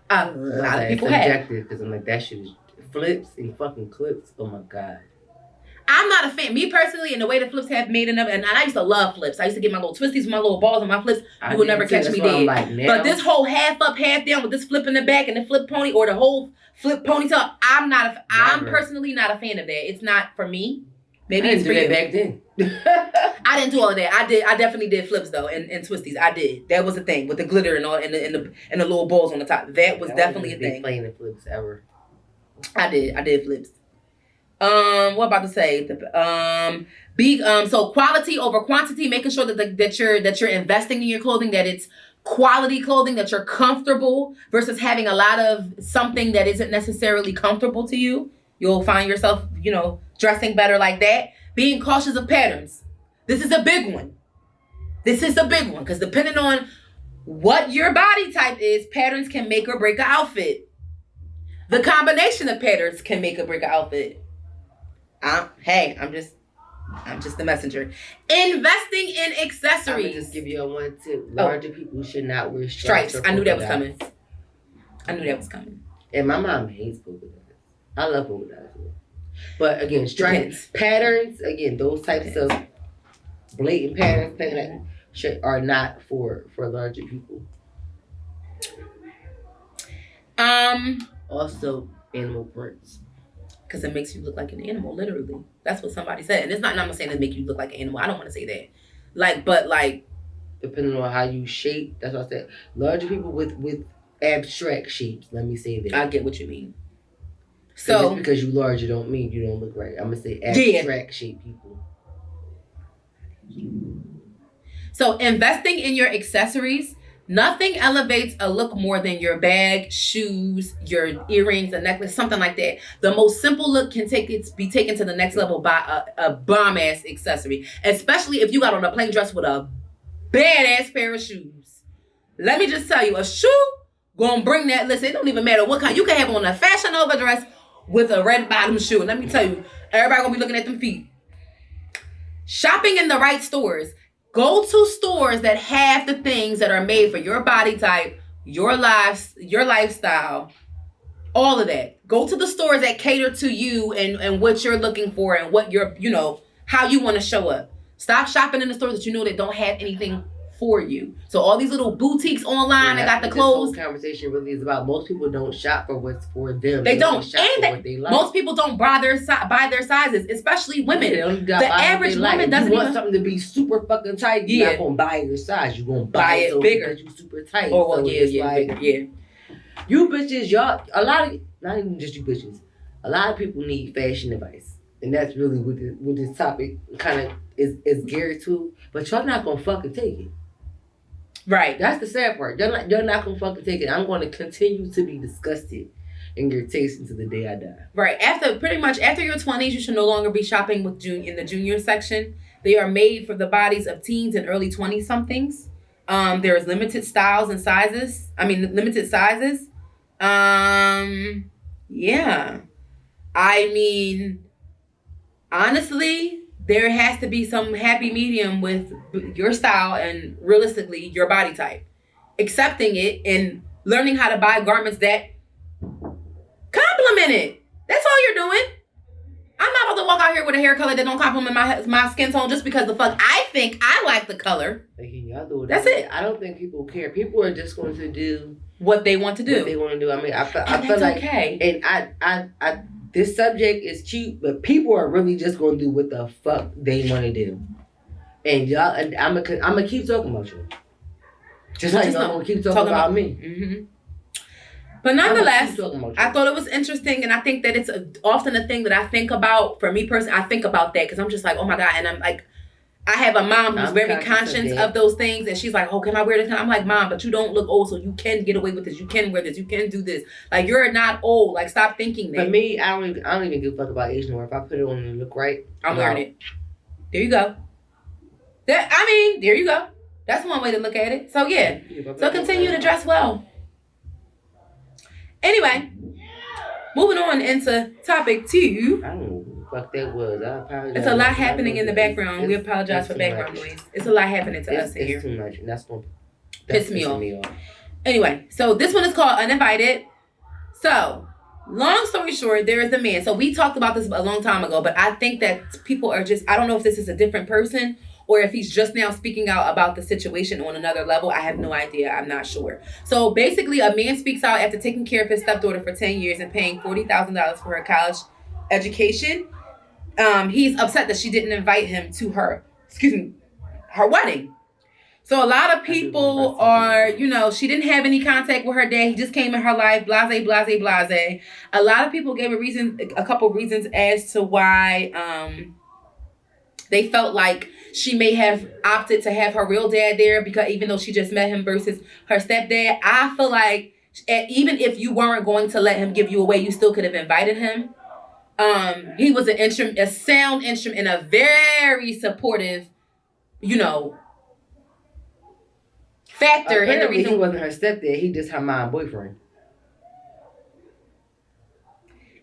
A lot of people have. It's subjective because I'm like, that shit is flips and fucking clips. Oh my God. I'm not a fan. Me personally, and the way the flips have made it up, and I used to love flips. I used to get my little twisties with my little balls and my flips. You would never catch me dead. Like but this whole half up, half down with this flip in the back and the flip pony or the whole flip ponytail, I'm personally not a fan of that. It's not for me. Maybe it's for you. Back then. I didn't do all of that. I definitely did flips though, and twisties. I did. That was a thing with the glitter and all, and the little balls on the top. That was definitely a thing. Playing the flips ever. I did flips. What about to say? So quality over quantity, making sure that you're investing in your clothing, that it's quality clothing, that you're comfortable versus having a lot of something that isn't necessarily comfortable to you. You'll find yourself, dressing better like that. Being cautious of patterns. This is a big one. Because depending on what your body type is, patterns can make or break an outfit. The combination of patterns can make or break an outfit. I'm just the messenger. Investing in accessories. I'm gonna just give you a one tip. Larger people should not wear stripes. I knew that was coming. And my mom hates polka dots. I love polka dots. But again, stripes, patterns, again, those types of blatant patterns are not for larger people. Also, animal prints. Because it makes you look like an animal, literally. That's what somebody said. And I'm not saying to make you look like an animal. I don't want to say that. But depending on how you shape, that's what I said. Larger people with abstract shapes. Let me say that. I get what you mean. So just because you larger don't mean you don't look right. I'm gonna say abstract shape people. So investing in your accessories, nothing elevates a look more than your bag, shoes, your earrings, a necklace, something like that. The most simple look can be taken to the next level by a bomb ass accessory, especially if you got on a plain dress with a badass pair of shoes. Let me just tell you, a shoe gonna bring that. Listen, it don't even matter what kind. You can have on a Fashion Nova dress with a red bottom shoe. And let me tell you, everybody gonna be looking at them feet. Shopping in the right stores. Go to stores that have the things that are made for your body type, your lifestyle, all of that. Go to the stores that cater to you and what you're looking for and what you're, how you want to show up. Stop shopping in the stores that that don't have anything for you. So all these little boutiques online that got the clothes. This whole conversation really is about. Most people don't shop for what's for them. They don't. Shop and for what they like. Most people don't buy their sizes, especially women. The average woman doesn't. You want something to be super fucking tight. You're not gonna buy your size. You're gonna buy it so bigger. Because you super tight. Oh, so yeah. You bitches, y'all. Not even just you bitches. A lot of people need fashion advice. And that's really what this topic kind of is geared to. But y'all not gonna fucking take it. Right. That's the sad part. You're not gonna fucking take it. I'm gonna continue to be disgusted in your taste until the day I die. Right. After your 20s, you should no longer be shopping in the junior section. They are made for the bodies of teens and early 20-somethings. There's limited styles and sizes. Limited sizes. Yeah. Honestly, there has to be some happy medium with your style and realistically your body type. Accepting it and learning how to buy garments that compliment it. That's all you're doing. I'm not about to walk out here with a hair color that don't compliment my skin tone just because the fuck I think I like the color. That's it. I don't think people care. People are just going to do what they want to do. I feel like okay. And I this subject is cute, but people are really just going to do what the fuck they want to do. And y'all, and I'm gonna keep talking about you. Just like y'all gonna keep talking about me. Mm-hmm. But nonetheless, I thought it was interesting, and I think that it's often a thing that I think about. For me personally, I think about that because I'm just like, oh my God, and I'm like, I have a mom who's very conscious of those things, and she's like, oh, can I wear this? I'm like, Mom, but you don't look old, so you can get away with this. You can wear this. You can do this. Like, you're not old. Like, stop thinking that. For me, I don't even give a fuck about age anymore. If I put it on and look right, I'm wearing it. There you go. There you go. That's one way to look at it. So, yeah. So, continue to dress well. Anyway, moving on into topic 2. I don't know what the fuck that was. I apologize. It's a lot happening in the background. We apologize for background noise. It's a lot happening to us here. It's too much, and that's going to piss me off. Anyway, so this one is called Uninvited. So, long story short, there is a man. So, we talked about this a long time ago, but I think that people are just, I don't know if this is a different person or if he's just now speaking out about the situation on another level. I have no idea. I'm not sure. So basically, a man speaks out after taking care of his stepdaughter for 10 years and paying $40,000 for her college education. He's upset that she didn't invite him to her wedding. So a lot of people are, she didn't have any contact with her dad. He just came in her life, blase, blase, blase. A lot of people gave a couple reasons as to why they felt like she may have opted to have her real dad there because even though she just met him versus her stepdad, I feel like even if you weren't going to let him give you away, you still could have invited him. He was a sound instrument and a very supportive, factor in the reason. He wasn't her stepdad. He just her mom boyfriend.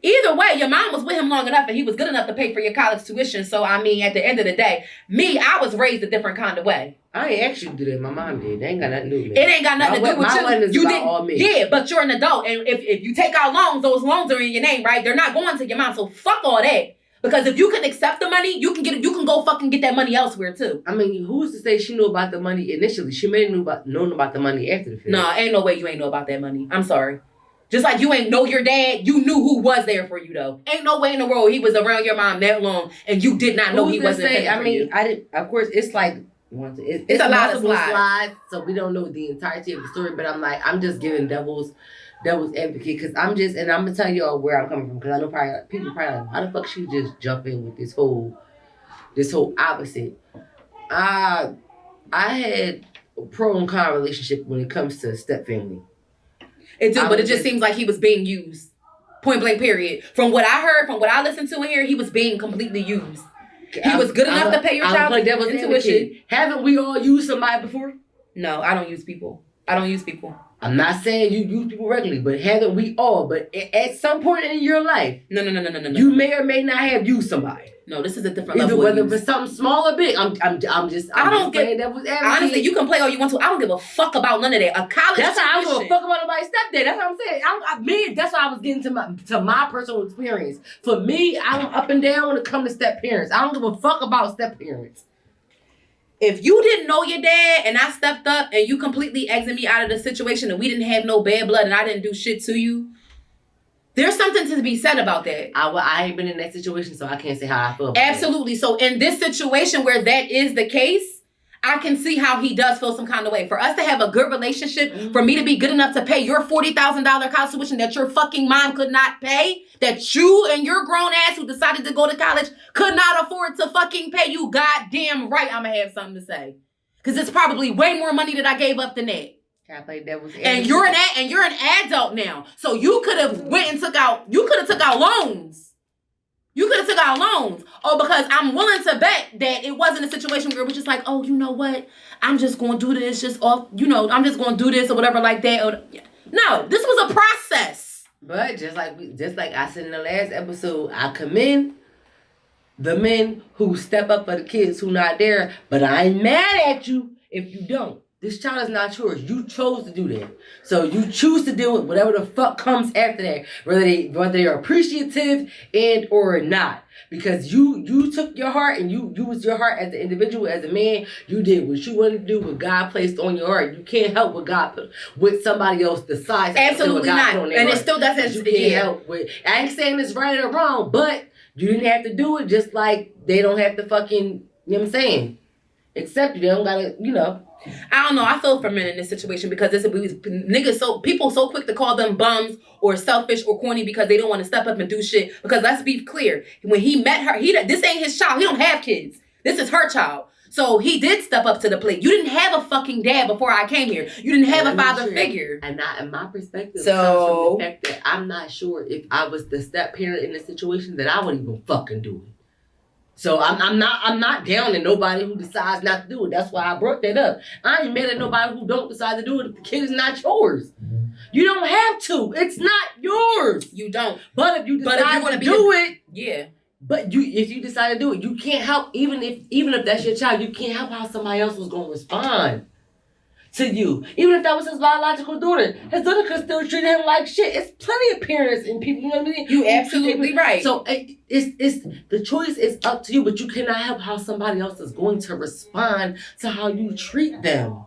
Either way, your mom was with him long enough and he was good enough to pay for your college tuition. So, at the end of the day, I was raised a different kind of way. I ain't actually do that. My mom did. It ain't got nothing to do with me. It ain't got nothing to do with you. You didn't. All me. Yeah, but you're an adult. And if you take out loans, those loans are in your name, right? They're not going to your mom. So, fuck all that. Because if you can accept the money, you can go fucking get that money elsewhere, too. Who's to say she knew about the money initially? She may have known about the money after the fact. No, ain't no way you ain't know about that money. I'm sorry. Just like you ain't know your dad, you knew who was there for you, though. Ain't no way in the world he was around your mom that long and you did not know he wasn't there for you. I didn't. Of course, it's like it's a lot of slides, so we don't know the entirety of the story. But I'm just giving devil's advocate because I'm gonna tell y'all where I'm coming from because I know people probably like, how the fuck she just jump in with this whole opposite. I had a pro and con relationship when it comes to step family. It did, but it just seems like he was being used. Point blank, period. From what I heard, from what I listened to in here, he was being completely used. He was good enough to pay your child's tuition. Haven't we all used somebody before? No, I don't use people. I'm not saying you use people regularly, but haven't we all? But at some point in your life, no. You may or may not have used somebody. No, this is a different level. Whether for something small or big, I don't get that was honestly. You can play all you want to. I don't give a fuck about none of that. A college. That's how I don't give a fuck about nobody's stepdad. That's what I'm saying. That's why I was getting to my personal experience. For me, I'm up and down when it comes to step parents. I don't give a fuck about step parents. if you didn't know your dad and I stepped up and you completely exited me out of the situation and we didn't have no bad blood and I didn't do shit to you, there's something to be said about that. I ain't been in that situation, so I can't say how I feel about Absolutely. So in this situation where that is the case, I can see how he does feel some kind of way. For us to have a good relationship, for me to be good enough to pay your $40,000 college tuition that your fucking mom could not pay, that you and your grown ass who decided to go to college could not afford to fucking pay, you goddamn right I'm gonna have something to say. Because it's probably way more money that I gave up than that. And you're an adult now. So you could have went and took out loans. You could have took out loans. Oh, because I'm willing to bet that it wasn't a situation where it was just like, oh, you know what? I'm just going to do this just off, I'm just going to do this or whatever like that. No, this was a process. But just like I said in the last episode, I commend the men who step up for the kids who not there, but I ain't mad at you if you don't. This child is not yours. You chose to do that. So you choose to deal with whatever the fuck comes after that. Whether they are appreciative and or not. Because you took your heart and you used your heart as an individual, as a man. You did what you wanted to do, what God placed on your heart. You can't help what God put, what somebody else decides. Absolutely not. And it still doesn't. You can't help with. I ain't saying it's right or wrong, but you didn't have to do it just like they don't have to fucking, you know what I'm saying? Accept you. They don't gotta, I don't know. I feel for men in this situation because people so quick to call them bums or selfish or corny because they don't want to step up and do shit. Because let's be clear, when he met her, this ain't his child. He don't have kids. This is her child. So he did step up to the plate. You didn't have a fucking dad before I came here. You didn't have a father figure. And in my perspective, comes from the fact that I'm not sure if I was the step parent in the situation that I would even fucking do it. So I'm not down at nobody who decides not to do it. That's why I brought that up. I ain't mad at nobody who don't decide to do it if the kid is not yours. You don't have to. It's not yours. You don't. But if you decide to do it, yeah. But if you decide to do it, you can't help. Even if that's your child, you can't help how somebody else was gonna respond to you. Even if that was his biological daughter, his daughter could still treat him like shit. It's plenty of parents and people, you know what I mean? You absolutely right. So it's the choice is up to you, but you cannot help how somebody else is going to respond to how you treat them.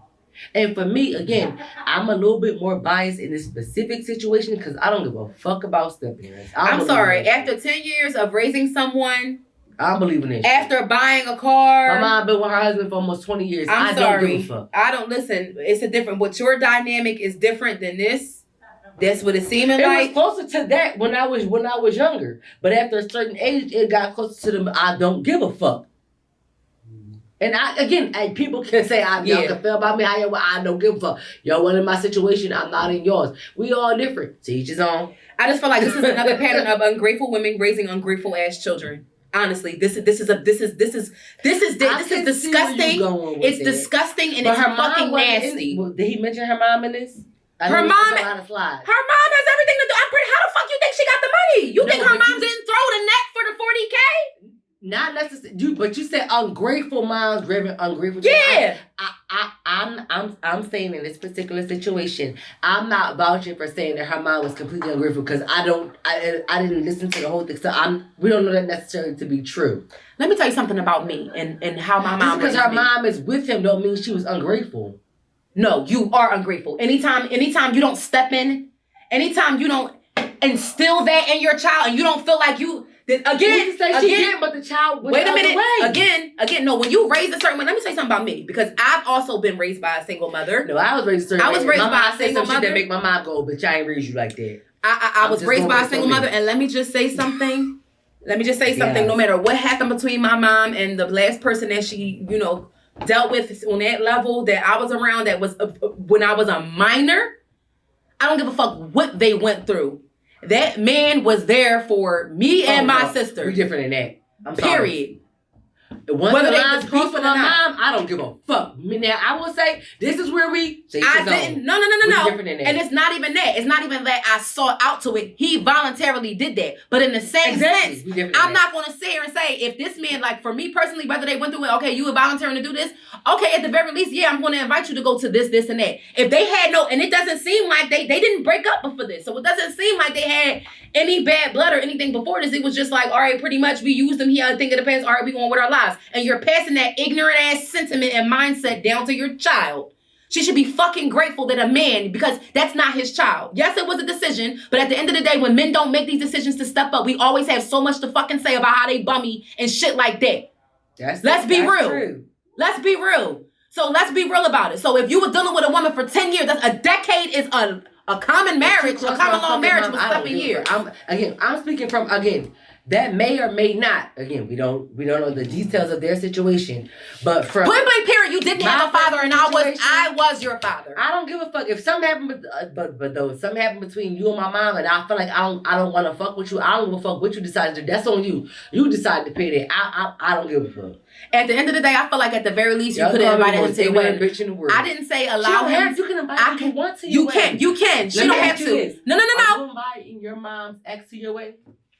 And for me, again, I'm a little bit more biased in this specific situation because I don't give a fuck about step parents. I'm sorry. After 10 years of raising someone, I don't believe in that after shit. Buying a car. My mom been with her husband for almost 20 years. I don't give a fuck. I don't listen. It's a different, but your dynamic is different than this. That's what it's seeming like. It was closer to that when I was younger. But after a certain age, it got closer to the I don't give a fuck. And people can say, y'all can feel about me how you I don't give a fuck. Y'all weren't in my situation, I'm not in yours. We all different. To each his own. I just feel like this is another pattern of ungrateful women raising ungrateful ass children. Honestly, this is disgusting. It's disgusting and it's fucking nasty. Did he mention her mom in this? Her mom has everything to do. How the fuck you think she got the money? You think her mom didn't throw the net for the $40K? Not necessarily. But you said ungrateful moms driven ungrateful. Yeah. I'm saying in this particular situation, I'm not vouching for saying that her mom was completely ungrateful because I didn't listen to the whole thing. So we don't know that necessarily to be true. Let me tell you something about me and how my mom. Just because her mom is with him don't mean she was ungrateful. No, you are ungrateful. Anytime you don't step in, anytime you don't instill that in your child, and you don't feel like you. But the child was wait a minute. Again, no, when you raise a certain way, let me say something about me, because I've also been raised by a single mother. No, I was raised by a single mother. That make my mom go, but I ain't raised you like that. I was raised by a single mother, and let me just say something. No matter what happened between my mom and the last person that she, dealt with on that level that I was around, that was when I was a minor, I don't give a fuck what they went through. That man was there for me and my sister. We're different than that. I'm period. Sorry. Whether they was close to my mom, I don't give a fuck. Now, I will say, this is where we... No. And it's not even that. It's not even that I sought out to it. He voluntarily did that. But in the same sense, I'm not going to sit here and say, if this man, like for me personally, whether they went through it, okay, you were volunteering to do this, okay, at the very least, yeah, I'm going to invite you to go to this, and that. If they had and it doesn't seem like they didn't break up before this. So it doesn't seem like they had any bad blood or anything before this. It was just like, all right, pretty much we used them here, I think of the past, all right, we going with our lives. and you're passing that ignorant ass sentiment and mindset down to your child. She should be fucking grateful that a man, because that's not his child. Yes, it was a decision, but at the end of the day, when men don't make these decisions to step up, we always have so much to fucking say about how they bummy and shit like that. Let's be real. True. Let's be real. So let's be real about it. So if you were dealing with a woman for 10 years, that's a decade is a common marriage, a common law marriage with 7 years. I'm speaking from, that may or may not. Again, we don't know the details of their situation, but from point blank period, you didn't have a father, and I was your father. I don't give a fuck if something happened, but though something happened between you and my mom, and I feel like I don't want to fuck with you. I don't give a fuck what you decide to do. That's on you. You decide to pay that. I don't give a fuck. At the end of the day, I feel like at the very least you could have invited him to your wedding. I didn't say allow him. You can invite him if you want to. You can. She don't have to. No. Are you inviting your mom's ex to your wedding?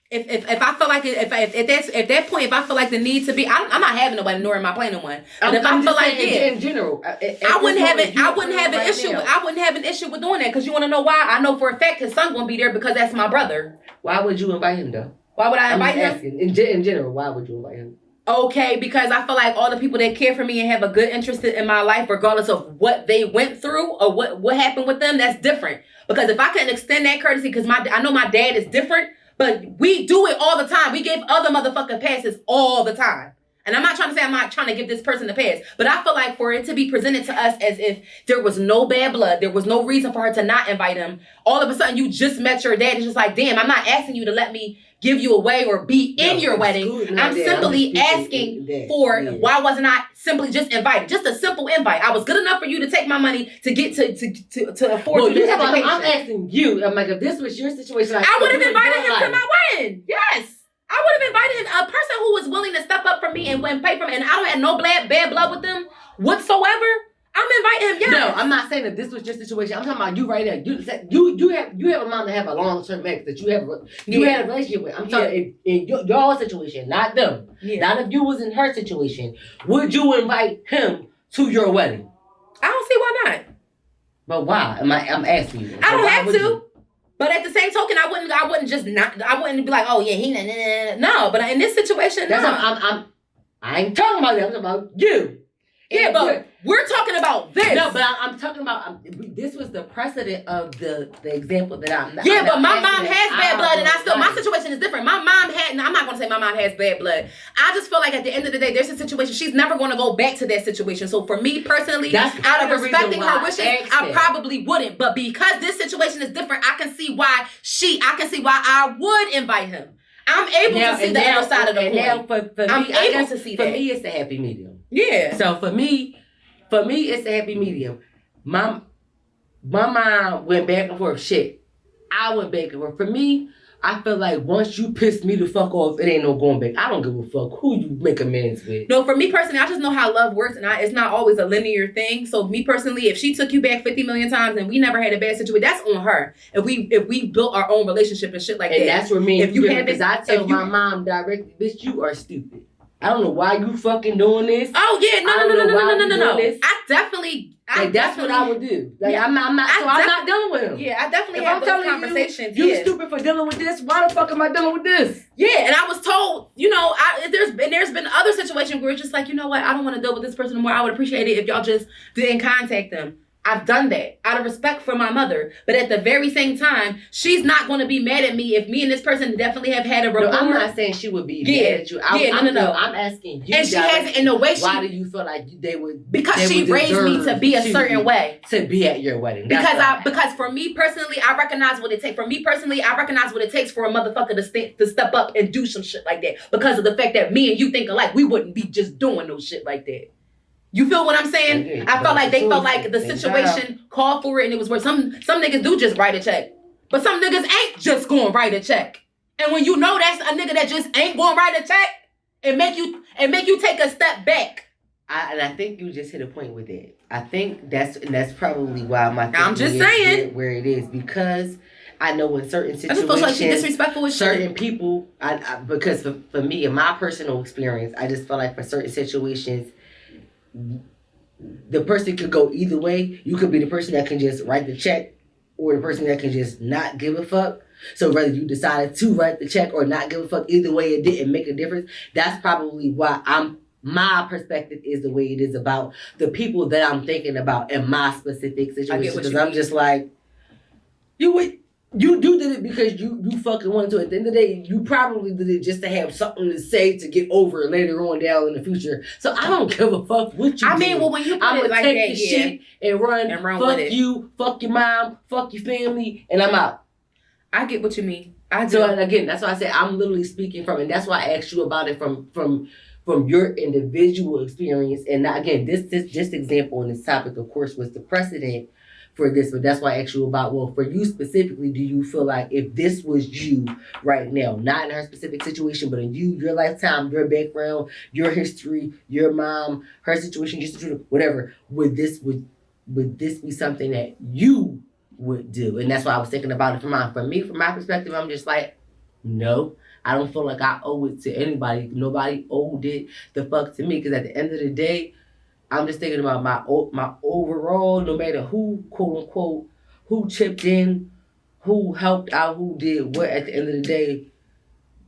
If I feel like if at that point, if I feel like the need to be, I'm not having a wedding, nor am I planning one. But if I feel like in general, I wouldn't have an issue with doing that, because you want to know why? I know for a fact his son won't be there because that's my brother. Why would you invite him though? Why would I invite him? In general, why would you invite him? Okay, because I feel like all the people that care for me and have a good interest in my life, regardless of what they went through or what happened with them, that's different. Because if I couldn't extend that courtesy, because I know my dad is different. But we do it all the time. We give other motherfucking passes all the time. And I'm not trying to say I'm not trying to give this person a pass. But I feel like for it to be presented to us as if there was no bad blood, there was no reason for her to not invite him. All of a sudden, you just met your dad. It's just like, damn, I'm not asking you to let me give you away or be in your wedding. I'm simply asking for, why wasn't I simply just invited? Just a simple invite. I was good enough for you to take my money to get to afford you this education. I'm asking you, I'm like, if this was your situation, I would have invited him to my wedding. Yes. I would have invited him, a person who was willing to step up for me and pay for me, and I don't have no bad blood with them whatsoever. I'm inviting him. Yes. No, I'm not saying that this was your situation. I'm talking about you right now. You have a mom that have a long-term ex that you had a relationship with. I'm talking in your situation, not them. Yeah. Not if you was in her situation. Would you invite him to your wedding? I don't see why not. But why? I'm asking you. I don't have to. But at the same token, I wouldn't be like, oh yeah, no. But in this situation, that's I ain't talking about that. I'm talking about you. Yeah, but we're talking about this. No, but I'm talking about this was the precedent of the example that I'm. Yeah, but my mom has bad blood, and my situation is different. My mom had. I'm not going to say my mom has bad blood. I just feel like at the end of the day, there's a situation. She's never going to go back to that situation. So for me personally, out of respecting her wishes, I probably wouldn't. But because this situation is different, I can see why I would invite him. I'm able to see the other side of the coin. Now I'm able to see that. For me, it's a happy medium. Yeah. So for me, it's a happy medium. My mom went back and forth. Shit, I went back and forth. For me, I feel like once you piss me the fuck off, it ain't no going back. I don't give a fuck who you make amends with. No, for me personally, I just know how love works, and it's not always a linear thing. So me personally, if she took you back 50 million times and we never had a bad situation, that's on her. If we built our own relationship and shit like that. And that's where me and you have, because I tell my mom directly, bitch, you are stupid. I don't know why you fucking doing this. Oh yeah, no. I definitely. That's what I would do. Like I'm not dealing with him. Yeah, I definitely have those conversations. You stupid for dealing with this. Why the fuck am I dealing with this? Yeah, and I was told, there's been other situations where it's just like, you know what, I don't want to deal with this person anymore. I would appreciate it if y'all just didn't contact them. I've done that out of respect for my mother. But at the very same time, she's not going to be mad at me if me and this person definitely have had a rapport. No, I'm not saying she would be mad at you. No. I'm asking you. And she hasn't in the way why do you feel like they would? Because she raised me to be a certain way. To be at your wedding. Because for me personally, I recognize what it takes. For me personally, I recognize what it takes for a motherfucker to step up and do some shit like that. Because of the fact that me and you think alike, we wouldn't be just doing no shit like that. You feel what I'm saying? I felt like they felt like the situation called for it, and it was where some niggas do just write a check. But some niggas ain't just gonna write a check. And when you know that's a nigga that just ain't gonna write a check and make you take a step back. I think you just hit a point with it. I think that's probably why my I'm just saying where it is, because I know in certain situations, I just feel like she's disrespectful with certain people. Because for me, in my personal experience, I just feel like for certain situations, the person could go either way. You could be the person that can just write the check, or the person that can just not give a fuck. So whether you decided to write the check or not give a fuck, either way it didn't make a difference. That's probably why I'm my perspective is the way it is about the people that I'm thinking about in my specific situation. Because I'm just like, you did it because you fucking wanted to. At the end of the day, you probably did it just to have something to say to get over it later on down in the future. So I don't give a fuck what you do. Well, when you put it like take that, the shit and run fuck with it. You, fuck your mom, fuck your family, and I'm out. I get what you mean. I do. So again, that's why I said I'm literally speaking from, and that's why I asked you about it from your individual experience. And now, again, this example in this topic, of course, was the precedent for this, but that's why I asked you about, well, for you specifically, do you feel like if this was you right now, not in her specific situation, but in you, your lifetime, your background, your history, your mom, her situation, your situation, whatever, would this be something that you would do? And that's why I was thinking about it from my perspective, I'm just like, no, I don't feel like I owe it to anybody. Nobody owed it the fuck to me, because at the end of the day, I'm just thinking about my overall, no matter who, quote unquote, who chipped in, who helped out, who did what, at the end of the day,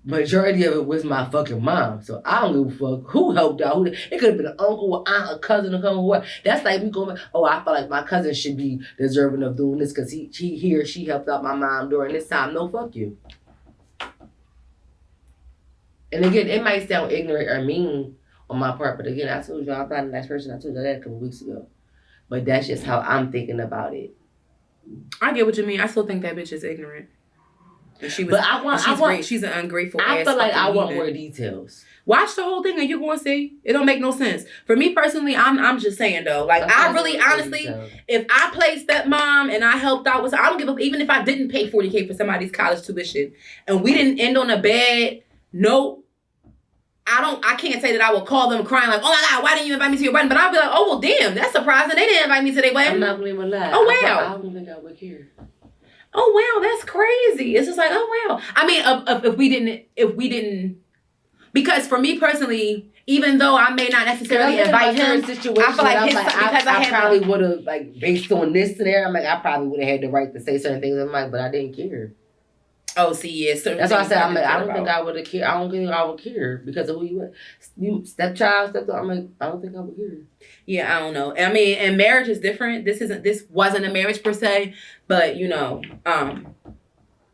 majority of it was my fucking mom. So I don't give a fuck who helped out. It could have been an uncle, or aunt, a cousin, or something, what. That's like me going, oh, I feel like my cousin should be deserving of doing this because he or she helped out my mom during this time. No, fuck you. And again, it might sound ignorant or mean on my part, but again, I told you I'm not the next person. I told you that a couple weeks ago. But that's just how I'm thinking about it. I get what you mean. I still think that bitch is ignorant. And she's great. She's an ungrateful ass. I feel like I want even more details. Watch the whole thing and you're going to see. It don't make no sense. For me personally, I'm just saying though. Like I really honestly, if I played stepmom and I helped out with, I don't give a, even if I didn't pay $40K for somebody's college tuition and we didn't end on a bad note, I can't say that I will call them crying like, oh my God, why didn't you invite me to your wedding? But I'll be like, oh, well, damn, that's surprising. They didn't invite me to their wedding. I'm not going to lie. Oh, wow. I don't think I would care. Oh, wow, that's crazy. It's just like, oh, wow. I mean, if we didn't, because for me personally, even though I may not necessarily invite him, I feel like I probably would have, like, based on this scenario, I'm like, I probably would have had the right to say certain things. I'm like, but I didn't care. Oh, see, yes. That's why I said I don't think I would have cared. I don't think I would care because of who you were. You stepchild, I'm like, I don't think I would care. Yeah, I don't know. I mean, and marriage is different. This wasn't a marriage per se, but you know,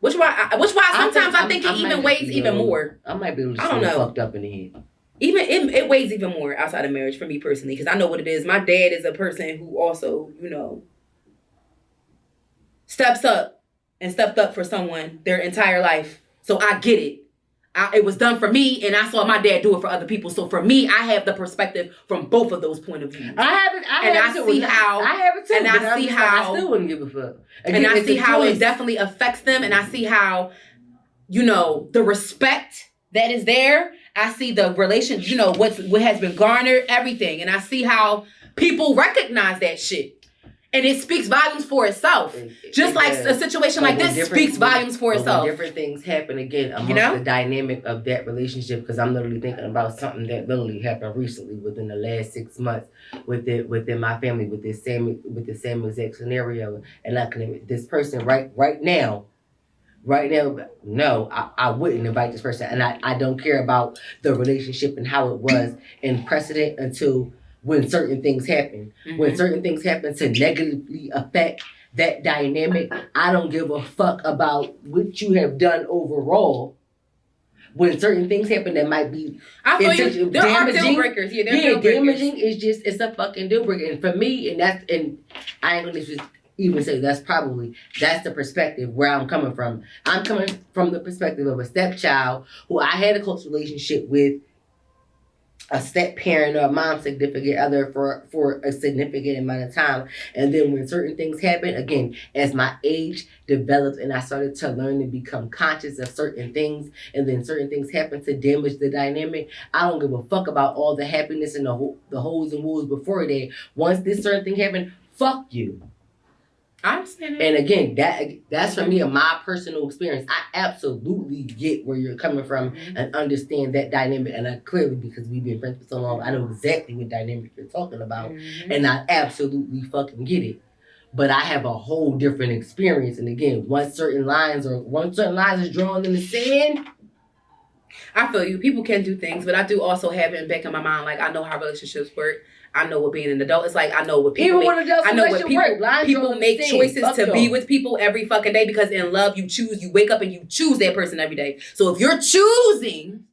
which why sometimes I think it even weighs even more. I might be able to see fucked up in the head. Even it weighs even more outside of marriage for me personally, because I know what it is. My dad is a person who also, you know, steps up and stepped up for someone their entire life. So I get it. It was done for me, and I saw my dad do it for other people. So for me, I have the perspective from both of those point of views. I still wouldn't give a fuck. Again, and I see how it definitely affects them, and I see how, you know, the respect that is there. I see the relation, you know, what has been garnered, everything, and I see how people recognize that shit. And it speaks volumes for itself. Just like a situation like this speaks volumes for itself. When different things happen again amongst the dynamic of that relationship, because I'm literally thinking about something that literally happened recently within the last 6 months within my family with the same exact scenario. And this person right now, no, I wouldn't invite this person. And I don't care about the relationship and how it was in precedent until when certain things happen. Mm-hmm. When certain things happen to negatively affect that dynamic, I don't give a fuck about what you have done overall. When certain things happen that might be damaging, there are deal breakers. Yeah, deal damaging is just, it's a fucking deal breaker. And for me, and I ain't gonna just even say that's the perspective where I'm coming from. I'm coming from the perspective of a stepchild who I had a close relationship with, a step parent or a mom significant other for a significant amount of time. And then when certain things happen, again, as my age developed and I started to learn to become conscious of certain things, and then certain things happen to damage the dynamic, I don't give a fuck about all the happiness and the hoes and woos before that. Once this certain thing happened, fuck you. I understand. And again, that's for me my personal experience. I absolutely get where you're coming from and understand that dynamic. And I clearly, because we've been friends for so long, I know exactly what dynamic you're talking about. Mm-hmm. And I absolutely fucking get it. But I have a whole different experience. And again, once certain lines is drawn in the sand, I feel you. People can do things, but I do also have it in back in my mind. Like, I know how relationships work. I know what being an adult is like. I know what people make. I know what people make choices to be with people every fucking day, because in love, you choose. You wake up and you choose that person every day. So if you're choosing,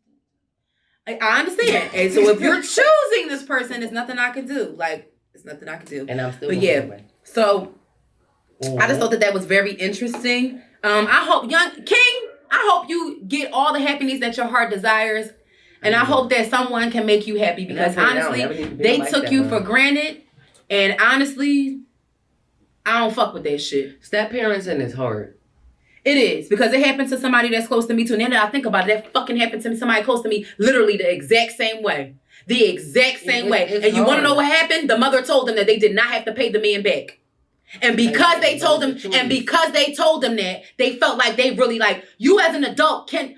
I understand. And so if you're choosing this person, there's nothing I can do. Like, there's nothing I can do. And I'm still. But yeah. So I just thought that was very interesting. I hope I hope you get all the happiness that your heart desires. And I hope that someone can make you happy, because honestly, they took you for granted. And honestly, I don't fuck with that shit. Step parenting is hard. It is, because it happened to somebody that's close to me too. And then I think about it, that fucking happened to somebody close to me literally the exact same way. The exact same way. And you want to know what happened? The mother told them that they did not have to pay the man back. And because they told them, that, they felt like they really, like, you as an adult can...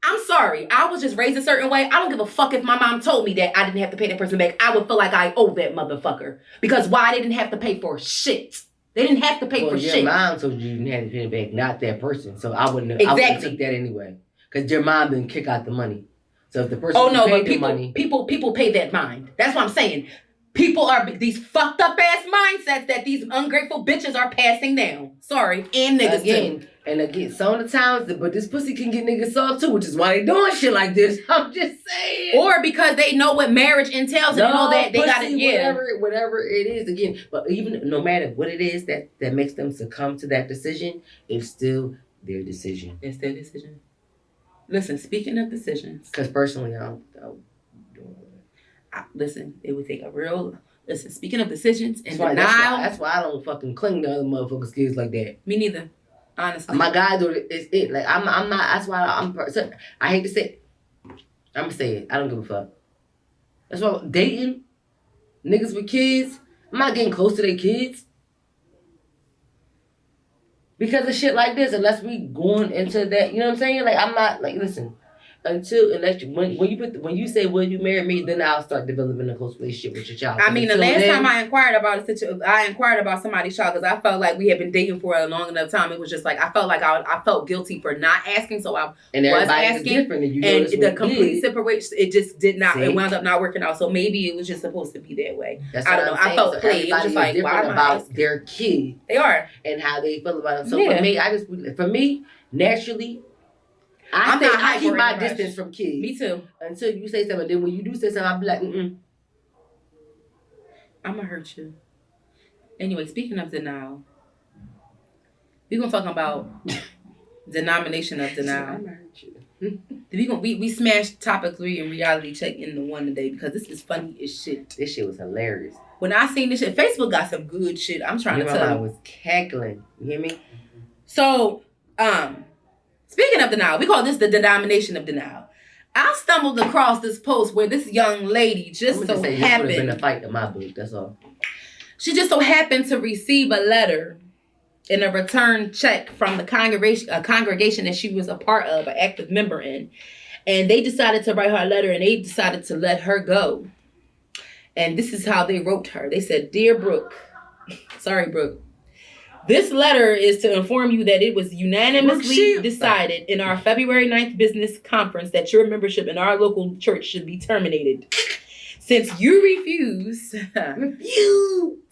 I'm sorry. I was just raised a certain way. I don't give a fuck if my mom told me that I didn't have to pay that person back. I would feel like I owe that motherfucker. Because why? They didn't have to pay for shit. They didn't have to pay for shit. Your mom told you didn't have to pay it back, not that person. So I wouldn't have took that anyway. Because your mom didn't kick out the money. So if the person paid the money... People pay that mind. That's what I'm saying. People are these fucked up ass mindsets that these ungrateful bitches are passing down. Sorry. And niggas too. And again, some of the times, but this pussy can get niggas soft too, which is why they doing shit like this. I'm just saying. Or because they know what marriage entails, and they know that they got it. Whatever it is, again. But even no matter what it is that makes them succumb to that decision, it's still their decision. It's their decision. Listen, speaking of decisions, because personally, I don't listen, it would take a real... Listen, speaking of decisions and denial... That's why I don't fucking cling to other motherfuckers' kids like that. Me neither. Honestly. My guy do it. Like, I'm not... That's why I hate to say it. I'm going to say it. I don't give a fuck. That's why dating niggas with kids, I'm not getting close to their kids. Because of shit like this, unless we going into that... You know what I'm saying? Like, I'm not... Like, listen... When you say, will you marry me, then I'll start developing a close relationship with your child. I mean, the last time I inquired about somebody's child, because I felt like we had been dating for a long enough time. It was just like, I felt like I felt guilty for not asking, so I was asking. Different, and the complete separation, it just did not, it wound up not working out. So maybe it was just supposed to be that way. I don't know. I felt played. It was just like, why am I asking? Their kid. They are. And how they feel about them. So for me, naturally, I keep my distance from kids. Me too. Until you say something. Then when you do say something, I'll be like, I'm going to hurt you. Anyway, speaking of denial, we're going to talk about denomination of denial. I'm going to hurt you. We smashed topic 3 and reality check into 1 today, because this is funny as shit. This shit was hilarious. When I seen this shit, Facebook got some good shit. I'm trying to tell you. I was cackling. You hear me? So, speaking of denial, we call this the denomination of denial. I stumbled across this post where this young lady just so happened. This would have been a fight in my book, that's all. She just so happened to receive a letter and a return check from the congregation that she was a part of, an active member in. And they decided to write her a letter, and they decided to let her go. And this is how they wrote her. They said, "Dear Brooke," sorry, Brooke. "This letter is to inform you that it was unanimously decided in our February 9th business conference that your membership in our local church should be terminated. Since you refuse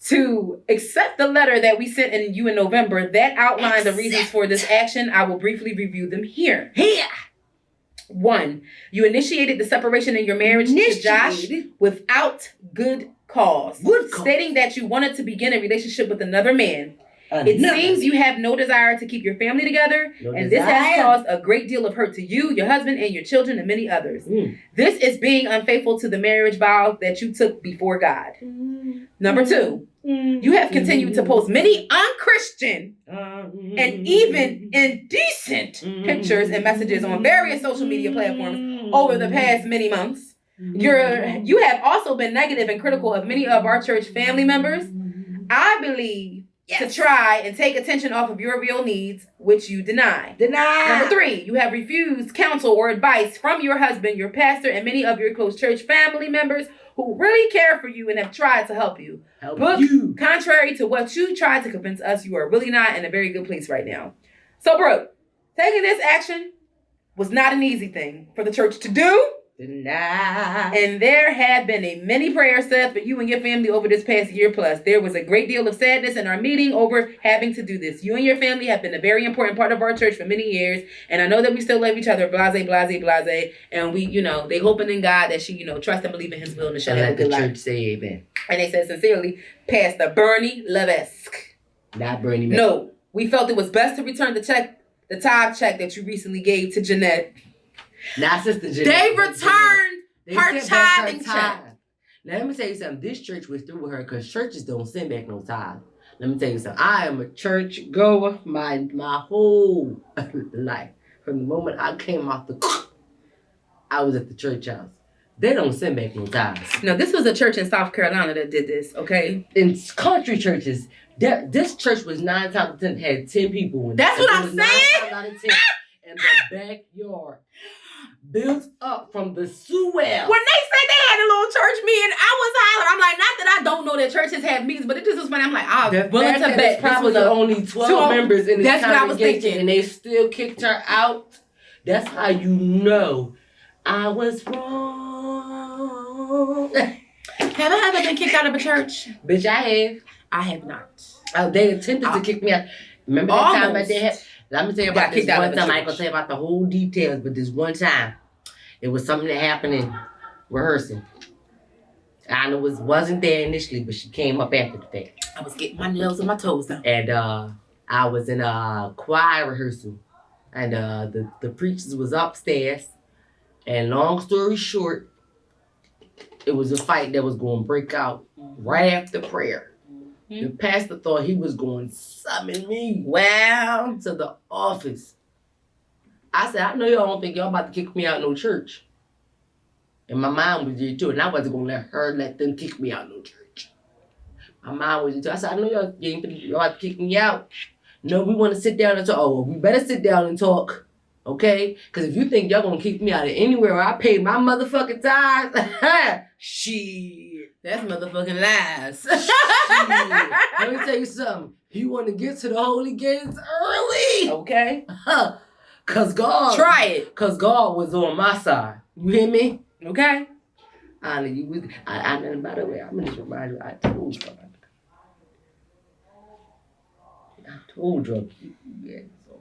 to accept the letter that we sent you in November that outlined the reasons for this action, I will briefly review them here. 1, you initiated the separation in your marriage to Josh without good cause, stating that you wanted to begin a relationship with another man. It seems you have no desire to keep your family together, this has caused a great deal of hurt to you, your husband, and your children, and many others. This is being unfaithful to the marriage vow that you took before God. Number 2, you have continued to post many unchristian and even indecent pictures and messages on various social media platforms over the past many months. You have also been negative and critical of many of our church family members. I believe to try and take attention off of your real needs, which you deny. Number 3, you have refused counsel or advice from your husband, your pastor, and many of your close church family members who really care for you and have tried to help you. Contrary to what you tried to convince us, you are really not in a very good place right now. So, Brooke, taking this action, was not an easy thing for the church to do. And there have been a many prayers said for you and your family over this past year plus. There was a great deal of sadness in our meeting over having to do this. You and your family have been a very important part of our church for many years. And I know that we still love each other, blase, blase, blase. And we, they hoping in God that she, trust and believe in his will and shall have a good life. Let the church say amen. And they said sincerely, Pastor Bernie Levesque. Not Bernie. No, we felt it was best to return the tithe check that you recently gave to Jeanette. Not Sister Jeanette. They returned her tithing check. Now, let me tell you something. This church was through with her because churches don't send back no tithe. Let me tell you something. I am a church goer my whole life. From the moment I came off I was at the church house. They don't send back no tithes. No, this was a church in South Carolina that did this, okay? In country churches, this church was 9 times out of 10 had 10 people in it. That's what I'm saying. 9 times out of 10 in the backyard. Built up from the sewer. When they said they had a little church meeting, I was hollering. I'm like, not that I don't know that churches have meetings, but it just was funny. I'm like, I was willing to bet. Probably only 12 members in this congregation, and they still kicked her out. That's how you know I was wrong. Have I ever been kicked out of a church? Bitch, I have. I have not. They attempted to kick me out. Remember that time that they had? Let me tell you about this one time. I ain't gonna tell you about the whole details, but this one time, it was something that happened in rehearsing. I know it wasn't there initially, but she came up after the fact. I was getting my nails and my toes done. And I was in a choir rehearsal, and the preachers was upstairs. And long story short, it was a fight that was going to break out right after prayer. The pastor thought he was going to summon me to the office. I said, I know y'all don't think y'all about to kick me out no church. And my mom was there too, and I wasn't going to let them kick me out no church. My mom was there too. I said, I know y'all about to kick me out. No, we want to sit down and talk. Oh, well, we better sit down and talk, okay? Because if you think y'all going to kick me out of anywhere where I pay my motherfucking tithes, shit. That's motherfucking lies. Let me tell you something. You want to get to the holy gates early. Okay. Cause God. Try it. Cause God was on my side. You hear me? Okay. By the way, I'm gonna just remind you, I told you. Yeah, so.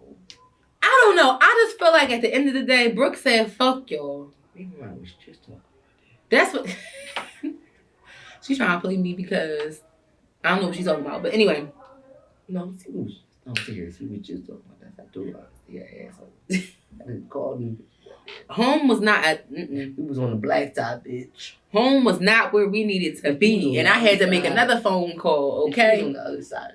I don't know. I just feel like at the end of the day, Brooke said, fuck y'all. Maybe I was just talking about that. That's what... She's trying to play me because I don't know what she's talking about. But anyway. No, seriously. We were just talking about that. I told her, yeah, asshole. I didn't call me. Home was not it was on the black side, bitch. Home was not where we needed to be. And I had to make another phone call, okay? It was on the other side.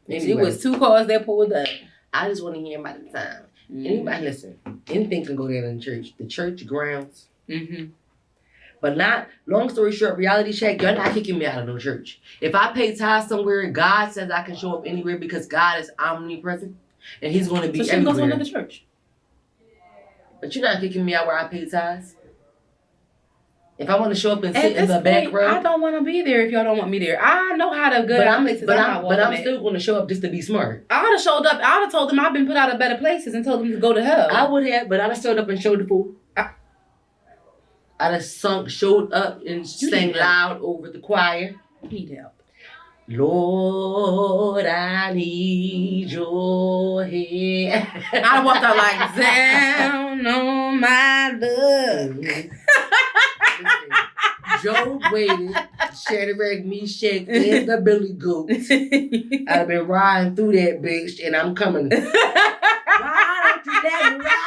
Anyway, it was 2 cars that pulled up. I just want to hear about the time. Anybody listen, anything can go down in church. The church grounds. But not, long story short, reality check, you're not kicking me out of no church. If I pay tithes somewhere, God says I can show up anywhere because God is omnipresent. And he's going to be everywhere. So she goes to another church. But you're not kicking me out where I pay tithes. If I want to show up and sit in the back row. I don't want to be there if y'all don't want me there. I know how to go. But I'm still going to show up just to be smart. I would have showed up. I would have told them I've been put out of better places and told them to go to hell. I would have, but I'd have showed up and showed the fool. I'd have showed up and sang loud over the choir. Need help. Lord, I need your help. I walked out like, down on my luck. Joe waited, Shadrach, Meshach, and the Billy Goat. I've been riding through that bitch, and I'm coming. Why don't you let me ride?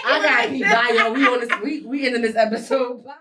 I gotta keep dying, y'all. We ending this episode.